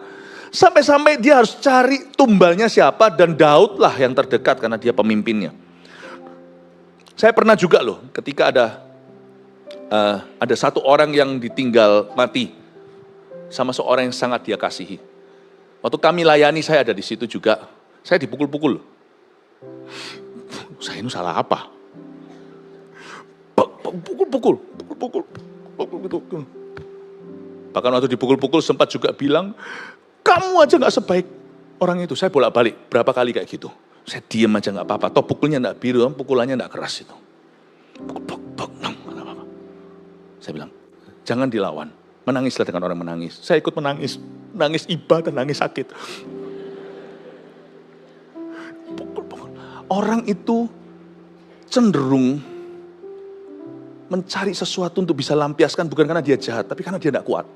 Sampai-sampai dia harus cari tumbalnya siapa, dan Daud lah yang terdekat karena dia pemimpinnya. Saya pernah juga loh ketika ada satu orang yang ditinggal mati sama seorang yang sangat dia kasihi. Waktu kami layani, saya ada di situ juga. Saya dipukul-pukul. Saya ini salah apa? Pukul. Bahkan waktu dipukul-pukul sempat juga bilang, kamu aja gak sebaik orang itu. Saya bolak-balik berapa kali kayak gitu. Saya diam aja gak apa-apa. Toh pukulnya gak biru, pukulannya gak keras itu. Saya bilang, jangan dilawan. Menangislah dengan orang menangis. Saya ikut menangis. Nangis iba dan nangis sakit. Pukul. Orang itu cenderung mencari sesuatu untuk bisa lampiaskan, bukan karena dia jahat, tapi karena dia tidak kuat.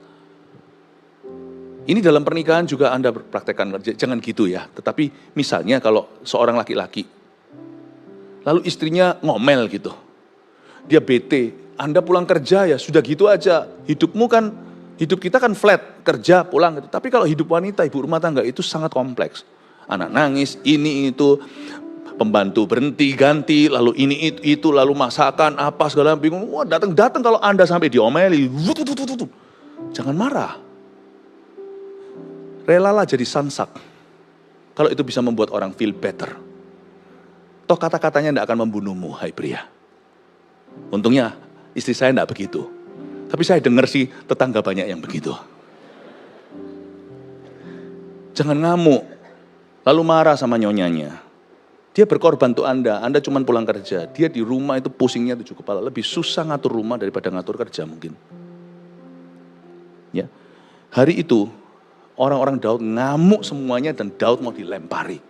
Ini dalam pernikahan juga Anda praktekkan, jangan gitu ya. Tetapi misalnya kalau seorang laki-laki, lalu istrinya ngomel gitu, dia bete, Anda pulang kerja ya sudah gitu aja. Hidup kita kan flat, kerja pulang gitu. Tapi kalau hidup wanita, ibu rumah tangga itu sangat kompleks. Anak nangis, ini itu, pembantu berhenti, ganti, lalu ini itu, lalu masakan, apa segala bingung. Wah datang kalau Anda sampai diomeli, jangan marah. Relalah jadi sansak. Kalau itu bisa membuat orang feel better. Toh kata-katanya tidak akan membunuhmu, hai pria. Untungnya istri saya tidak begitu. Tapi saya dengar sih tetangga banyak yang begitu. Jangan ngamuk, lalu marah sama nyonyanya. Dia berkorban untuk Anda cuma pulang kerja. Dia di rumah itu pusingnya 7 kepala. Lebih susah ngatur rumah daripada ngatur kerja mungkin. Ya, hari itu orang-orang Daud ngamuk semuanya dan Daud mau dilempari.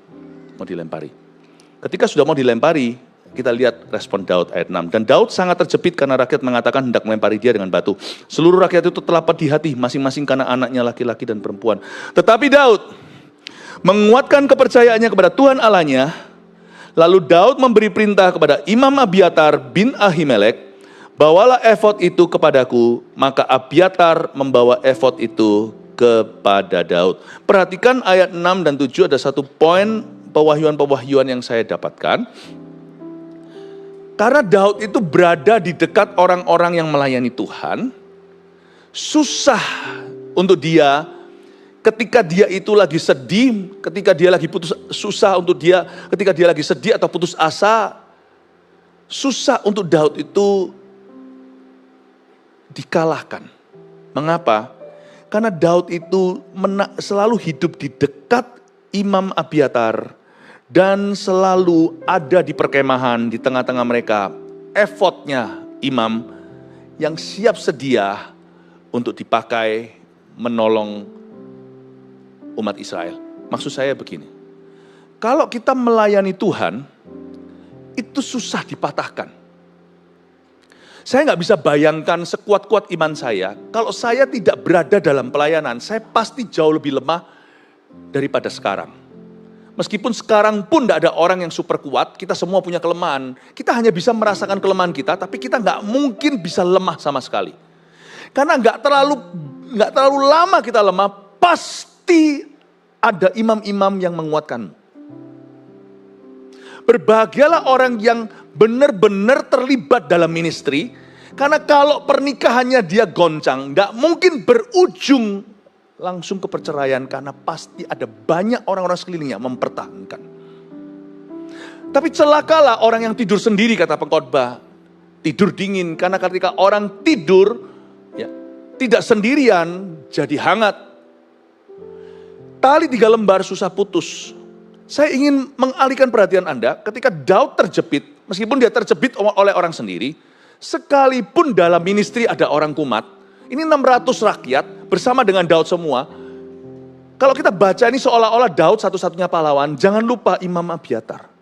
Ketika sudah mau dilempari, kita lihat respon Daud ayat 6. Dan Daud sangat terjepit karena rakyat mengatakan hendak melempari dia dengan batu. Seluruh rakyat itu telah pedih hati, masing-masing karena anaknya laki-laki dan perempuan. Tetapi Daud menguatkan kepercayaannya kepada Tuhan Allahnya. Lalu Daud memberi perintah kepada Imam Abiatar bin Ahimelek, bawalah efod itu kepadaku. Maka Abiatar membawa efod itu kepada Daud. Perhatikan ayat 6 dan 7 ada satu poin pewahyuan-pewahyuan yang saya dapatkan. Karena Daud itu berada di dekat orang-orang yang melayani Tuhan, susah untuk dia ketika dia itu lagi sedih, ketika dia lagi susah untuk dia, ketika dia lagi sedih atau putus asa, susah untuk Daud itu dikalahkan. Mengapa? Karena Daud itu selalu hidup di dekat Imam Abiatar dan selalu ada di perkemahan di tengah-tengah mereka. Efodnya imam yang siap sedia untuk dipakai menolong umat Israel. Maksud saya begini, kalau kita melayani Tuhan, itu susah dipatahkan. Saya nggak bisa bayangkan sekuat-kuat iman saya, kalau saya tidak berada dalam pelayanan, saya pasti jauh lebih lemah daripada sekarang. Meskipun sekarang pun tidak ada orang yang super kuat, kita semua punya kelemahan. Kita hanya bisa merasakan kelemahan kita, tapi kita nggak mungkin bisa lemah sama sekali. Karena nggak terlalu lama kita lemah, pasti ada imam-imam yang menguatkan. Berbahagialah orang yang benar-benar terlibat dalam ministry, karena kalau pernikahannya dia goncang, nggak mungkin berujung langsung ke perceraian, karena pasti ada banyak orang-orang sekelilingnya mempertahankan. Tapi celakalah orang yang tidur sendiri, kata pengkhotbah. Tidur dingin, karena ketika orang tidur, ya, tidak sendirian, jadi hangat. Tali 3 lembar susah putus. Saya ingin mengalihkan perhatian Anda, ketika Daud terjepit, meskipun dia terjepit oleh orang sendiri, sekalipun dalam ministry ada orang kumat, ini 600 rakyat bersama dengan Daud semua. Kalau kita baca ini seolah-olah Daud satu-satunya pahlawan, jangan lupa Imam Abiatar.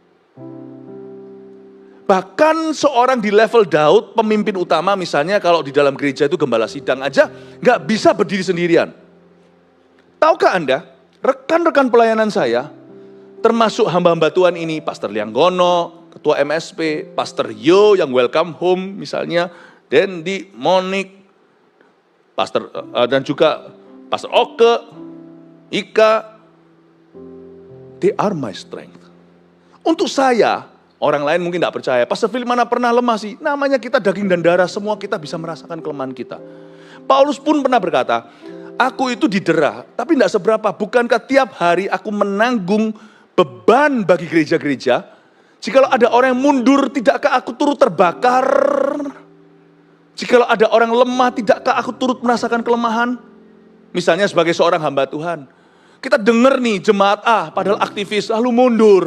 Bahkan seorang di level Daud, pemimpin utama misalnya kalau di dalam gereja itu gembala sidang aja, gak bisa berdiri sendirian. Tahukah Anda, rekan-rekan pelayanan saya, termasuk hamba-hamba Tuhan ini, Pastor Lianggono, Ketua MSP, Pastor Yo yang welcome home misalnya, Dendi, Monik, Pastor dan juga Pastor Oke, Ika, they are my strength. Untuk saya, orang lain mungkin tidak percaya, Pastor Philip mana pernah lemah sih? Namanya kita daging dan darah, semua kita bisa merasakan kelemahan kita. Paulus pun pernah berkata, aku itu didera, tapi tidak seberapa. Bukankah tiap hari aku menanggung beban bagi gereja-gereja? Jikalau ada orang yang mundur, tidakkah aku turut terbakar? Jikalau ada orang lemah, tidakkah aku turut merasakan kelemahan? Misalnya sebagai seorang hamba Tuhan, kita dengar nih jemaat A, padahal aktivis, lalu mundur.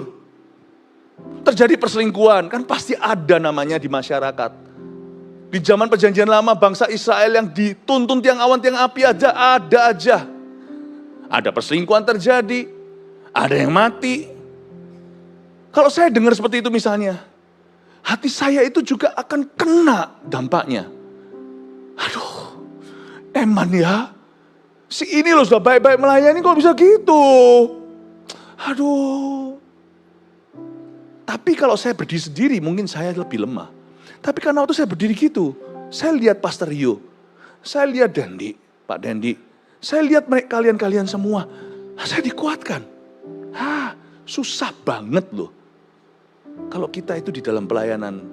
Terjadi perselingkuhan, kan pasti ada namanya di masyarakat. Di zaman perjanjian lama, bangsa Israel yang dituntun tiang awan, tiang api aja, ada aja. Ada perselingkuhan terjadi, ada yang mati. Kalau saya dengar seperti itu misalnya, hati saya itu juga akan kena dampaknya. Aduh, eman ya, si ini loh sudah baik-baik melayani kok bisa gitu. Aduh. Tapi kalau saya berdiri sendiri mungkin saya lebih lemah. Tapi karena waktu saya berdiri gitu, saya lihat Pastor Rio, saya lihat Dendi, Pak Dendi, saya lihat mereka kalian-kalian semua, saya dikuatkan. Susah banget loh. Kalau kita itu di dalam pelayanan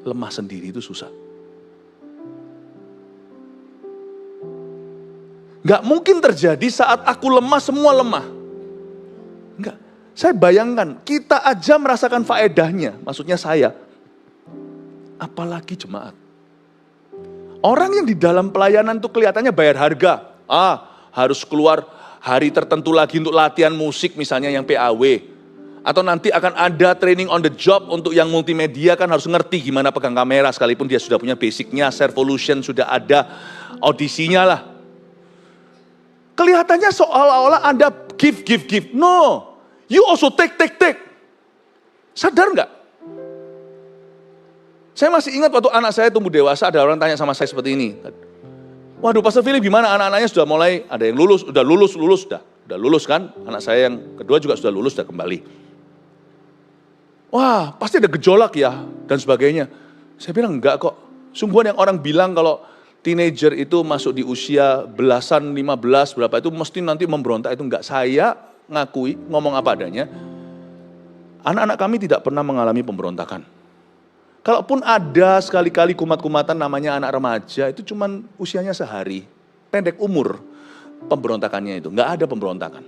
lemah sendiri itu susah. Gak mungkin terjadi saat aku lemah semua lemah. Enggak. Saya bayangkan kita aja merasakan faedahnya. Maksudnya saya. Apalagi jemaat. Orang yang di dalam pelayanan itu kelihatannya bayar harga. Harus keluar hari tertentu lagi untuk latihan musik misalnya yang PAW. Atau nanti akan ada training on the job untuk yang multimedia kan harus ngerti gimana pegang kamera. Sekalipun dia sudah punya basicnya, Servolution sudah ada audisinya lah. Kelihatannya seolah-olah Anda give. No, you also take. Sadar nggak? Saya masih ingat waktu anak saya tumbuh dewasa, ada orang tanya sama saya seperti ini. Waduh, Pastor Philip gimana anak-anaknya sudah mulai, ada yang lulus kan? Anak saya yang kedua juga sudah lulus, sudah kembali. Wah, pasti ada gejolak ya, dan sebagainya. Saya bilang enggak kok. Sungguhan yang orang bilang kalau teenager itu masuk di usia belasan, 15, berapa itu mesti nanti memberontak. Itu enggak, saya ngakui, ngomong apa adanya. Anak-anak kami tidak pernah mengalami pemberontakan. Kalaupun ada sekali-kali kumat-kumatan namanya anak remaja, itu cuman usianya sehari. Pendek umur pemberontakannya itu, enggak ada pemberontakan.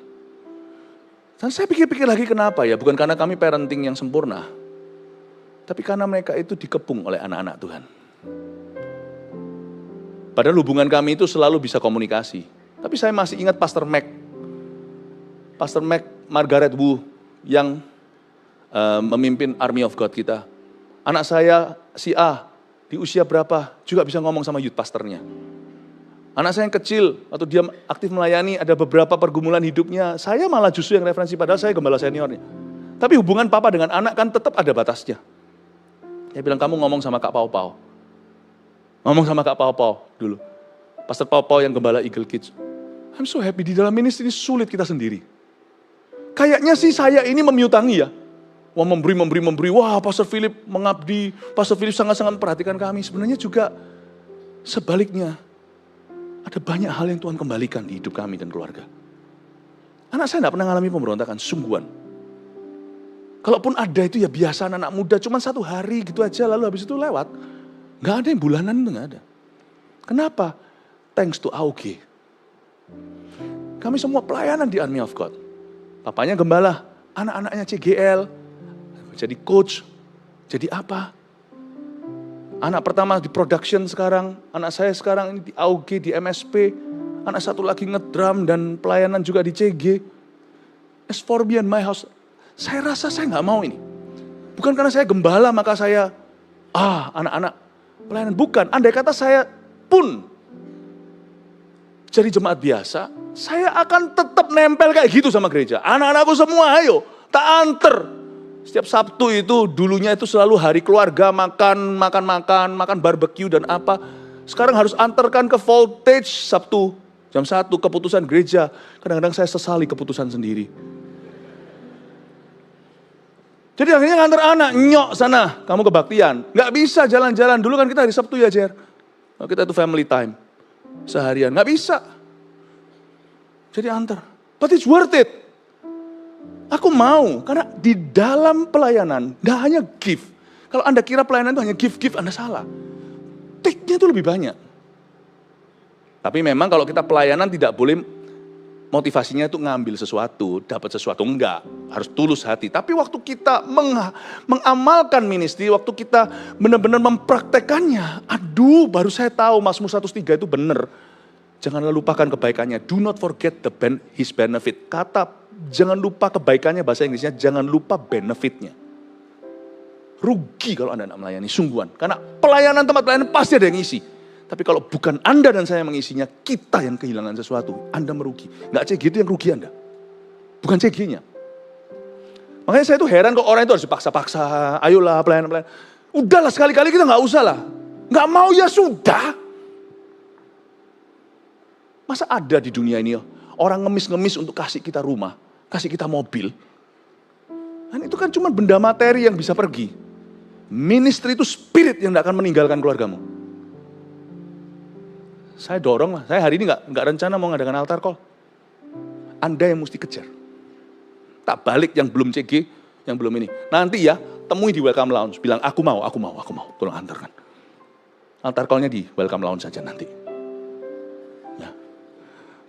Dan saya pikir-pikir lagi kenapa ya, bukan karena kami parenting yang sempurna. Tapi karena mereka itu dikepung oleh anak-anak Tuhan. Padahal hubungan kami itu selalu bisa komunikasi. Tapi saya masih ingat Pastor Mac Margaret Wu yang memimpin Army of God kita. Anak saya si A di usia berapa juga bisa ngomong sama youth pastornya. Anak saya yang kecil atau dia aktif melayani ada beberapa pergumulan hidupnya. Saya malah justru yang referensi padahal saya gembala seniornya. Tapi hubungan papa dengan anak kan tetap ada batasnya. Dia bilang kamu ngomong sama Kak Pau Pau. Ngomong sama Kak Pau Pau dulu. Pastor Pau Pau yang gembala Eagle Kids. I'm so happy di dalam ministry ini sulit kita sendiri. Kayaknya sih saya ini memiutangi ya. Wah memberi. Wah Pastor Philip mengabdi. Pastor Philip sangat-sangat memperhatikan kami. Sebenarnya juga sebaliknya. Ada banyak hal yang Tuhan kembalikan di hidup kami dan keluarga. Anak saya tidak pernah mengalami pemberontakan, sungguhan. Kalaupun ada itu ya biasa anak muda. Cuma 1 hari gitu aja lalu habis itu lewat. Nggak ada yang bulanan itu nggak ada. Kenapa? Thanks to AUG. Kami semua pelayanan di Army of God. Papanya gembala, anak-anaknya CGL, jadi coach, jadi apa? Anak pertama di production sekarang, anak saya sekarang ini di AUG, di MSP, anak satu lagi ngedrum dan pelayanan juga di CG. As for me and my house, saya rasa saya nggak mau ini. Bukan karena saya gembala maka saya, anak-anak pelayanan, bukan. Andai kata saya pun jadi jemaat biasa, saya akan tetap nempel kayak gitu sama gereja. Anak-anakku semua ayo, tak anter. Setiap Sabtu itu dulunya itu selalu hari keluarga, makan barbeque dan apa. Sekarang harus antarkan ke voltage Sabtu jam 1 keputusan gereja. Kadang-kadang saya sesali keputusan sendiri. Jadi akhirnya ngantar anak, nyok sana, kamu kebaktian. Nggak bisa jalan-jalan, dulu kan kita hari Sabtu ya Jer. Kita itu family time, seharian, nggak bisa. Jadi antar, but it's worth it. Aku mau, karena di dalam pelayanan, nggak hanya give. Kalau Anda kira pelayanan itu hanya give, Anda salah. Take-nya itu lebih banyak. Tapi memang kalau kita pelayanan tidak boleh motivasinya itu ngambil sesuatu, dapat sesuatu, enggak. Harus tulus hati. Tapi waktu kita mengamalkan ministry, waktu kita benar-benar mempraktekannya, baru saya tahu Mazmur 103 itu benar. Janganlah lupakan kebaikannya. Do not forget his benefit. Kata jangan lupa kebaikannya, bahasa Inggrisnya jangan lupa benefitnya. Rugi kalau Anda tidak melayani, sungguhan. Karena pelayanan, tempat pelayanan pasti ada yang ngisi. Tapi kalau bukan Anda dan saya mengisinya, kita yang kehilangan sesuatu. Anda merugi. Nggak CG itu yang rugi Anda. Bukan CG-nya. Makanya saya tuh heran kok orang itu harus dipaksa-paksa. Ayolah pelayanan. Udahlah sekali-kali kita nggak usah lah. Nggak mau ya sudah. Masa ada di dunia ini orang ngemis-ngemis untuk kasih kita rumah, kasih kita mobil. Dan itu kan cuma benda materi yang bisa pergi. Ministry itu spirit yang tidak akan meninggalkan keluargamu. Saya dorong lah, saya hari ini nggak rencana mau ngadakan altar call. Anda yang mesti kejar. Tak balik yang belum CG, yang belum ini. Nanti ya, temui di welcome lounge, bilang aku mau, tolong antarkan. Altar call-nya di welcome lounge saja nanti. Ya.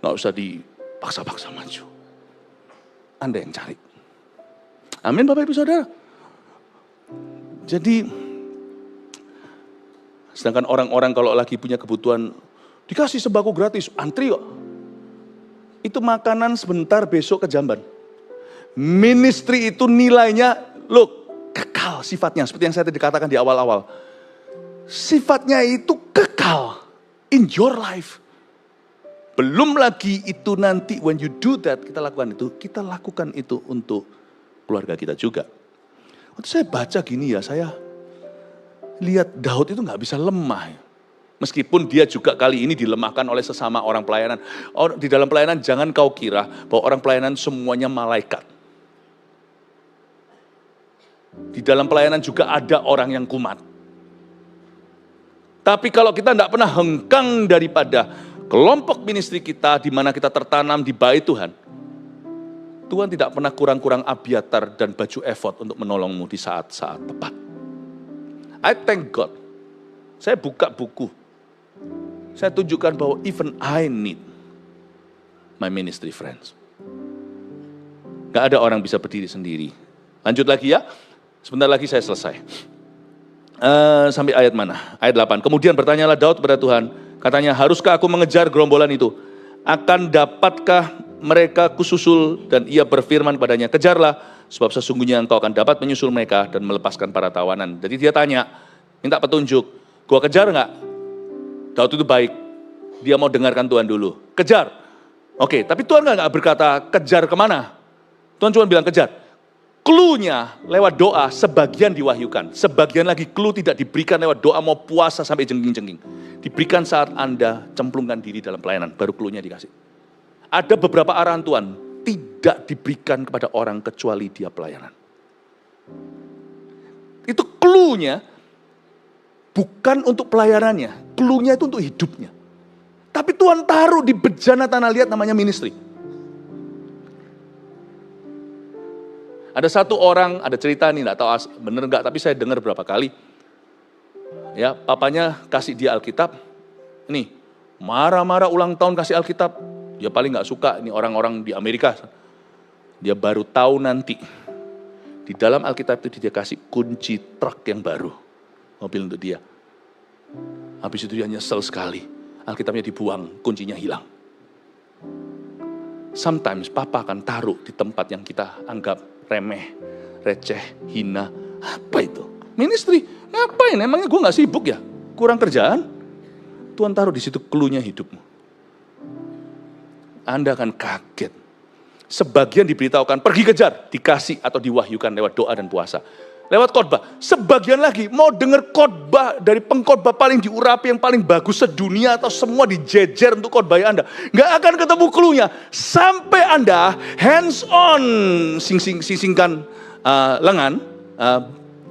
Nggak usah dipaksa-paksa maju. Anda yang cari. Amin Bapak Ibu Saudara. Jadi, sedangkan orang-orang kalau lagi punya kebutuhan, dikasih sembako gratis, antri kok. Itu makanan sebentar besok ke jamban. Ministry itu nilainya, kekal sifatnya. Seperti yang saya tadi katakan di awal-awal. Sifatnya itu kekal in your life. Belum lagi itu nanti when you do that, kita lakukan itu untuk keluarga kita juga. Waktu saya baca gini ya, saya lihat Daud itu gak bisa lemah. Meskipun dia juga kali ini dilemahkan oleh sesama orang pelayanan. Di dalam pelayanan jangan kau kira bahwa orang pelayanan semuanya malaikat. Di dalam pelayanan juga ada orang yang kumat. Tapi kalau kita tidak pernah hengkang daripada kelompok ministry kita, di mana kita tertanam di bait Tuhan, Tuhan tidak pernah kurang-kurang Abiatar dan baju efod untuk menolongmu di saat-saat tepat. I thank God. Saya buka buku. Saya tunjukkan bahwa even I need my ministry friends. Gak ada orang bisa berdiri sendiri. Lanjut lagi ya. Sebentar lagi saya selesai. Sampai ayat mana? Ayat 8. Kemudian bertanyalah Daud kepada Tuhan. Katanya, haruskah aku mengejar gerombolan itu? Akan dapatkah mereka kususul? Dan ia berfirman padanya, kejarlah, sebab sesungguhnya engkau akan dapat menyusul mereka dan melepaskan para tawanan. Jadi dia tanya, minta petunjuk, gua kejar enggak? Daud itu baik, dia mau dengarkan Tuhan dulu. Kejar. Oke, tapi Tuhan enggak berkata kejar kemana? Tuhan cuma bilang kejar. Clue-nya lewat doa sebagian diwahyukan. Sebagian lagi clue tidak diberikan lewat doa mau puasa sampai jengking-jengking. Diberikan saat Anda cemplungkan diri dalam pelayanan, baru clue-nya dikasih. Ada beberapa arahan Tuhan tidak diberikan kepada orang kecuali dia pelayanan. Itu clue-nya bukan untuk pelayanannya, clue-nya itu untuk hidupnya. Tapi Tuhan taruh di bejana tanah liat namanya ministry. Ada satu orang, ada cerita nih, enggak tahu bener enggak, tapi saya dengar berapa kali. Ya, papanya kasih dia Alkitab. Nih, marah-marah ulang tahun kasih Alkitab. Dia paling enggak suka, ini orang-orang di Amerika. Dia baru tahu nanti. Di dalam Alkitab itu dia kasih kunci truk yang baru. Mobil untuk dia. Habis itu dia nyesel sekali. Alkitabnya dibuang, kuncinya hilang. Sometimes Papa akan taruh di tempat yang kita anggap remeh, receh, hina. Apa itu? Ministry. Ngapain? Emangnya gue gak sibuk ya? Kurang kerjaan? Tuhan taruh di situ clue-nya hidupmu. Anda akan kaget. Sebagian diberitahukan, pergi kejar, dikasih atau diwahyukan lewat doa dan puasa. Lewat khotbah. Sebagian lagi mau dengar khotbah dari pengkhotbah paling diurapi, yang paling bagus sedunia, atau semua dijejer untuk khotbah Anda. Gak akan ketemu clue-nya. Sampai Anda hands on singkan lengan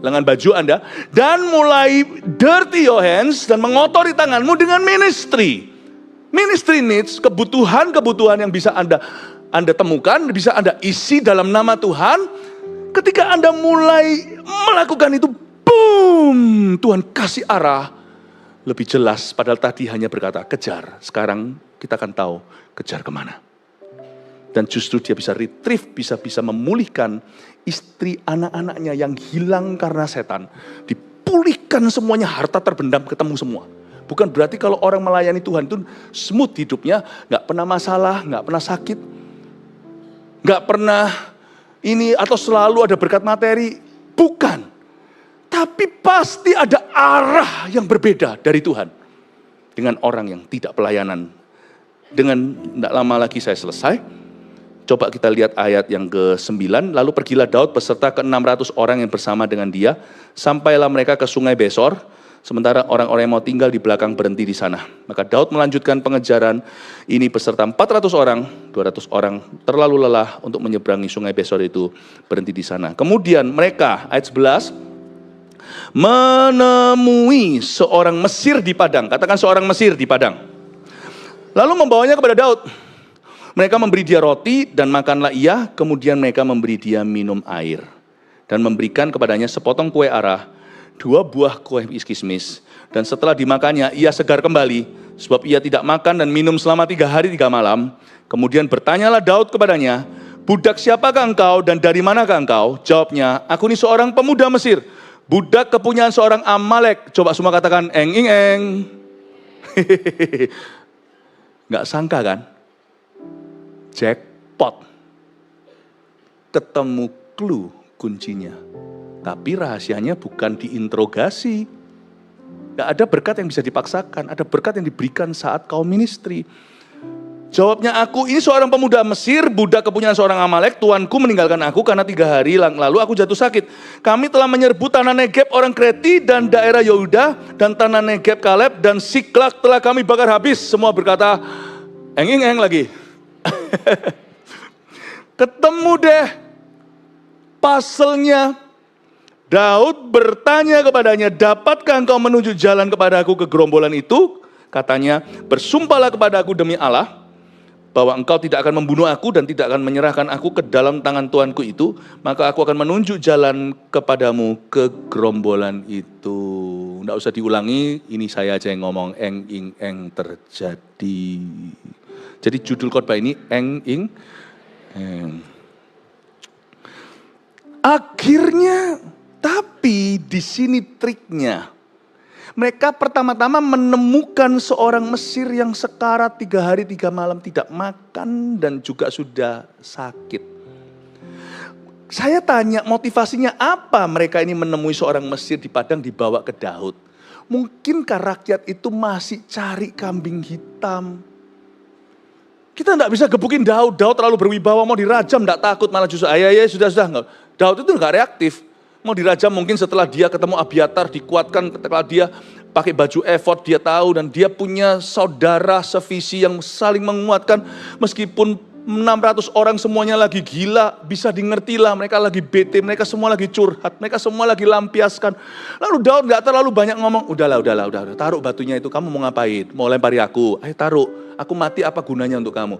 baju Anda, dan mulai dirty your hands dan mengotori tanganmu dengan ministry. Ministry needs, kebutuhan-kebutuhan yang bisa Anda temukan, bisa Anda isi dalam nama Tuhan. Ketika Anda mulai melakukan itu, boom, Tuhan kasih arah lebih jelas. Padahal tadi hanya berkata kejar, sekarang kita akan tahu kejar kemana. Dan justru dia bisa retrieve, bisa memulihkan istri anak-anaknya yang hilang karena setan. Dipulihkan semuanya, harta terbendam ketemu semua. Bukan berarti kalau orang melayani Tuhan itu smooth hidupnya, gak pernah masalah, gak pernah sakit, gak pernah ini atau selalu ada berkat materi. Bukan. Tapi pasti ada arah yang berbeda dari Tuhan. Dengan orang yang tidak pelayanan. Tidak lama lagi saya selesai. Coba kita lihat ayat yang ke-9. Lalu pergilah Daud beserta ke-600 orang yang bersama dengan dia. Sampailah mereka ke sungai Besor. Sementara orang-orang yang mau tinggal di belakang berhenti di sana. Maka Daud melanjutkan pengejaran ini beserta 400 orang, 200 orang terlalu lelah untuk menyeberangi sungai Besor itu, berhenti di sana. Kemudian mereka, ayat 11, menemui seorang Mesir di padang. Katakan seorang Mesir di padang. Lalu membawanya kepada Daud. Mereka memberi dia roti dan makanlah ia, kemudian mereka memberi dia minum air. Dan memberikan kepadanya sepotong kue arah, 2 buah kue kismis, dan setelah dimakannya ia segar kembali, sebab ia tidak makan dan minum selama 3 hari 3 malam. Kemudian bertanyalah Daud kepadanya, budak siapakah engkau dan dari manakah engkau? Jawabnya, aku ini seorang pemuda Mesir, budak kepunyaan seorang Amalek. Coba semua katakan eng ing eng. Gak sangka kan? Jackpot. Ketemu clue kuncinya. Tapi rahasianya bukan diinterogasi. Gak ada berkat yang bisa dipaksakan. Ada berkat yang diberikan saat kau ministry. Jawabnya, aku ini seorang pemuda Mesir, budak kepunyaan seorang Amalek. Tuanku meninggalkan aku karena 3 hari lalu aku jatuh sakit. Kami telah menyerbu tanah Negeb orang Kreti dan daerah Yehuda. Dan tanah Negeb Kaleb dan Siklak telah kami bakar habis. Semua berkata, eng lagi. Ketemu deh puzzle-nya. Daud bertanya kepadanya, dapatkah engkau menunjuk jalan kepadaku ke gerombolan itu? Katanya, bersumpahlah kepadaku demi Allah, bahwa engkau tidak akan membunuh aku dan tidak akan menyerahkan aku ke dalam tangan Tuanku itu, maka aku akan menunjuk jalan kepadamu ke gerombolan itu. Tidak usah diulangi, ini saya aja yang ngomong, eng ing eng terjadi. Jadi judul khotbah ini eng ing eng. Akhirnya, tapi di sini triknya. Mereka pertama-tama menemukan seorang Mesir yang sekarat 3 hari 3 malam tidak makan dan juga sudah sakit. Saya tanya motivasinya apa mereka ini menemui seorang Mesir di padang dibawa ke Daud. Mungkinkah rakyat itu masih cari kambing hitam? Kita tidak bisa gebukin Daud. Daud terlalu berwibawa, mau dirajam tidak takut, malah justru ayah sudah. Daud itu nggak reaktif. Mau dirajam mungkin setelah dia ketemu Abiatar, dikuatkan setelah dia pakai baju efod, dia tahu dan dia punya saudara sevisi yang saling menguatkan. Meskipun 600 orang semuanya lagi gila, bisa di-ngerti lah, mereka lagi bete, mereka semua lagi curhat, mereka semua lagi lampiaskan. Lalu Daud nggak terlalu banyak ngomong, udahlah, taruh batunya itu, kamu mau ngapain? Mau lempari aku? Ayo taruh, aku mati apa gunanya untuk kamu?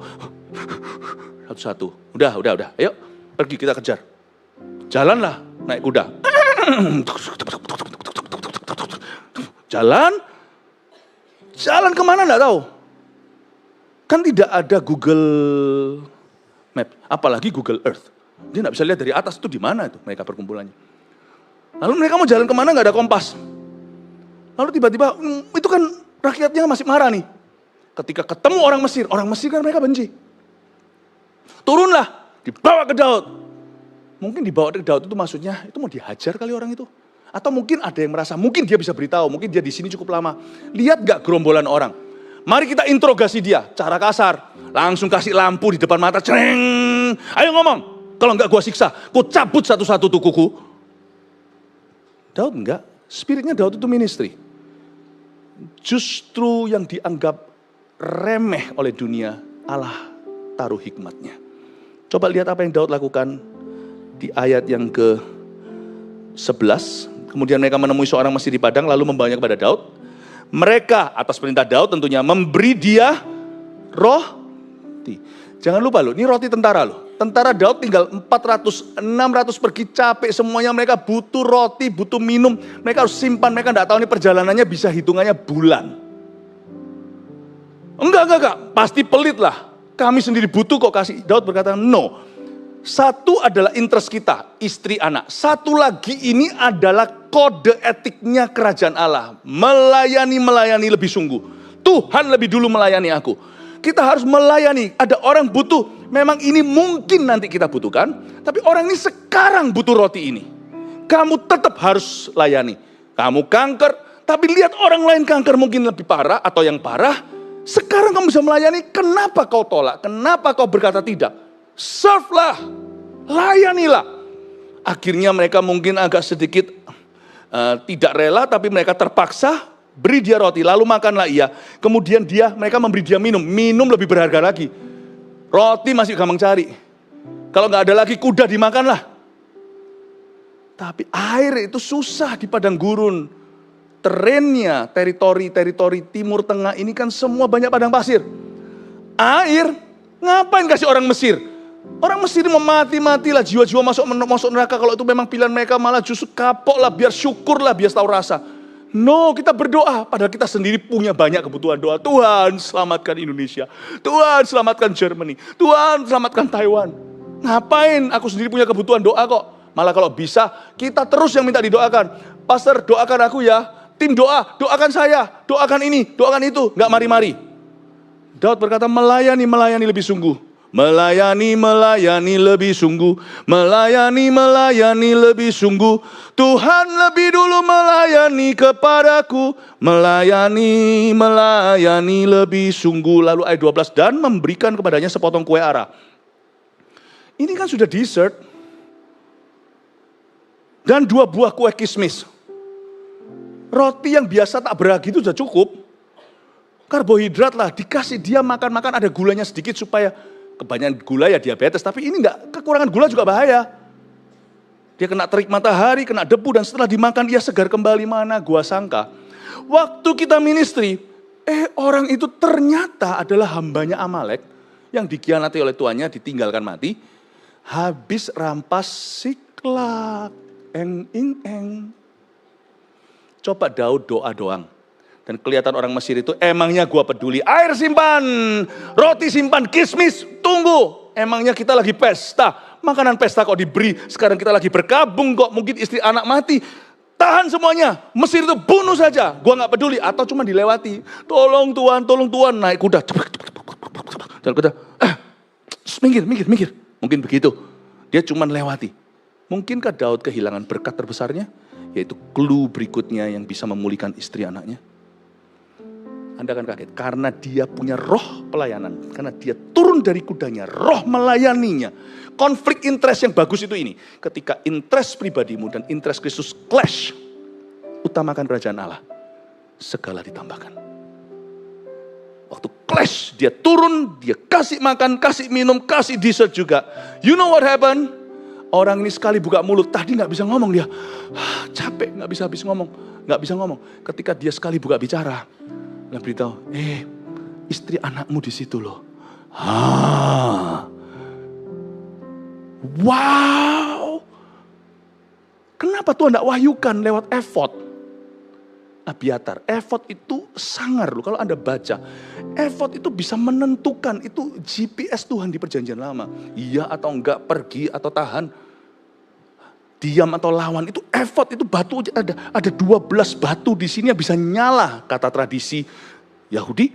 Satu-satu, udah, ayo pergi kita kejar. Jalanlah, naik kuda. Jalan kemana enggak tahu. Kan tidak ada Google Map, apalagi Google Earth. Dia enggak bisa lihat dari atas itu di mana itu mereka perkumpulannya. Lalu mereka mau jalan kemana enggak ada kompas. Lalu tiba-tiba itu kan rakyatnya masih marah nih. Ketika ketemu orang Mesir kan mereka benci. Turunlah, dibawa ke Daud. Mungkin dibawa ke Daud itu maksudnya, itu mau dihajar kali orang itu. Atau mungkin ada yang merasa, mungkin dia bisa beritahu, mungkin dia di sini cukup lama. Lihat gak gerombolan orang? Mari kita interogasi dia, cara kasar. Langsung kasih lampu di depan mata, cereng. Ayo ngomong, kalau enggak gua siksa, gua cabut satu-satu tuh kuku. Daud enggak, spiritnya Daud itu ministry. Justru yang dianggap remeh oleh dunia, Allah taruh hikmatnya. Coba lihat apa yang Daud lakukan. Di ayat yang ke-11, kemudian mereka menemui seorang Mesir di padang, lalu membawanya kepada Daud. Mereka atas perintah Daud tentunya memberi dia roti. Jangan lupa loh, ini roti tentara loh. Tentara Daud tinggal 400, 600 pergi capek semuanya, mereka butuh roti, butuh minum. Mereka harus simpan, mereka tidak tahu ini perjalanannya bisa hitungannya bulan. Enggak, pasti pelit lah. Kami sendiri butuh kok kasih. Daud berkata, no. Satu adalah interest kita, istri anak. Satu lagi ini adalah kode etiknya kerajaan Allah. Melayani lebih sungguh. Tuhan lebih dulu melayani aku. Kita harus melayani. Ada orang butuh. Memang ini mungkin nanti kita butuhkan. Tapi orang ini sekarang butuh roti ini. Kamu tetap harus layani. Kamu kanker. Tapi lihat orang lain kanker mungkin lebih parah atau yang parah. Sekarang kamu bisa melayani. Kenapa kau tolak? Kenapa kau berkata tidak? Serve-lah, layanilah. Akhirnya mereka mungkin agak sedikit tidak rela, tapi mereka terpaksa beri dia roti, lalu makanlah ia. Kemudian mereka memberi dia minum lebih berharga lagi. Roti masih gampang cari. Kalau nggak ada lagi kuda dimakanlah. Tapi air itu susah di padang gurun. Terrennya, teritori Timur Tengah ini kan semua banyak padang pasir. Air, ngapain kasih orang Mesir? Orang Mesir mau mati-matilah, jiwa-jiwa masuk neraka. Kalau itu memang pilihan mereka, malah justru kapok lah, biar syukur lah, biar tahu rasa. No, kita berdoa, padahal kita sendiri punya banyak kebutuhan doa. Tuhan selamatkan Indonesia, Tuhan selamatkan Germany, Tuhan selamatkan Taiwan. Ngapain aku sendiri punya kebutuhan doa kok? Malah kalau bisa, kita terus yang minta didoakan. Pastor doakan aku ya, tim doakan saya, doakan ini, doakan itu. Nggak mari-mari. Daud berkata melayani lebih sungguh. Melayani lebih sungguh. Melayani lebih sungguh. Tuhan lebih dulu melayani kepadaku. Melayani lebih sungguh. Lalu ayat 12, dan memberikan kepadanya sepotong kue ara. Ini kan sudah dessert. Dan 2 buah kue kismis. Roti yang biasa tak beragi itu sudah cukup. Karbohidrat lah, dikasih dia makan-makan, ada gulanya sedikit supaya kebanyakan gula ya diabetes, tapi ini enggak, kekurangan gula juga bahaya. Dia kena terik matahari, kena debu, dan setelah dimakan dia segar kembali. Mana gua sangka, waktu kita ministry, orang itu ternyata adalah hambanya Amalek, yang dikhianati oleh tuannya, ditinggalkan mati, habis rampas Siklak, eng. Coba Daud doa doang. Dan kelihatan orang Mesir itu, emangnya gua peduli, air simpan, roti simpan, kismis, tunggu. Emangnya kita lagi pesta, makanan pesta kok diberi, sekarang kita lagi berkabung kok, mungkin istri anak mati. Tahan semuanya, Mesir itu bunuh saja, gua gak peduli. Atau cuma dilewati, tolong Tuhan, naik kuda. Dan kuda, minggir. Mungkin begitu, dia cuma lewati. Mungkinkah Daud kehilangan berkat terbesarnya? Yaitu clue berikutnya yang bisa memulihkan istri anaknya. Anda akan kaget, karena dia punya roh pelayanan. Karena dia turun dari kudanya, roh melayaninya. Konflik interest yang bagus itu ini. Ketika interest pribadimu dan interest Kristus clash, utamakan kerajaan Allah. Segala ditambahkan. Waktu clash, dia turun, dia kasih makan, kasih minum, kasih dessert juga. You know what happened? Orang ini sekali buka mulut, tadi gak bisa ngomong dia. Capek, gak bisa ngomong. Ketika dia sekali buka bicara, dia beritahu, istri anakmu di situ loh. Wow. Kenapa Tuhan tidak wahyukan lewat efod? Abiatar. Efod itu sangar loh. Kalau Anda baca, efod itu bisa menentukan, itu GPS Tuhan di perjanjian lama. Iya atau enggak, pergi atau tahan, diam atau lawan. Itu efod, itu batu, ada 12 batu di sini yang bisa nyala. Kata tradisi Yahudi,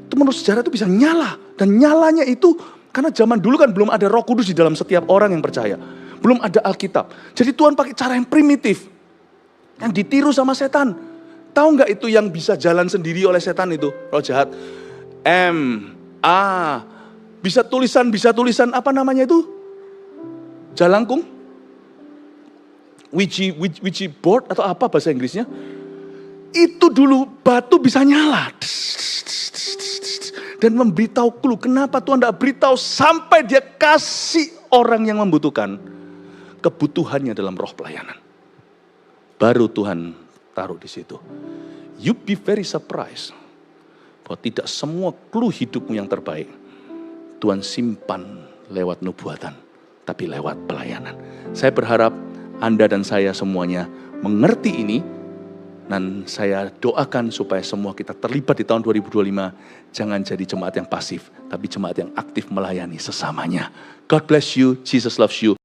itu menurut sejarah itu bisa nyala. Dan nyalanya itu, karena zaman dulu kan belum ada Roh Kudus di dalam setiap orang yang percaya. Belum ada Alkitab. Jadi Tuhan pakai cara yang primitif. Yang ditiru sama setan. Tahu nggak itu yang bisa jalan sendiri oleh setan itu, roh jahat? Bisa tulisan apa namanya itu? Jalangkung? Ouija board atau apa bahasa Inggrisnya? Itu dulu batu bisa nyala. Dan memberitahu clue. Kenapa Tuhan tidak beritahu sampai dia kasih orang yang membutuhkan kebutuhannya dalam roh pelayanan. Baru Tuhan taruh di situ. You be very surprised bahwa tidak semua clue hidupmu yang terbaik Tuhan simpan lewat nubuatan, tapi lewat pelayanan. Saya berharap Anda dan saya semuanya mengerti ini, dan saya doakan supaya semua kita terlibat di tahun 2025. Jangan jadi jemaat yang pasif, tapi jemaat yang aktif melayani sesamanya. God bless you, Jesus loves you.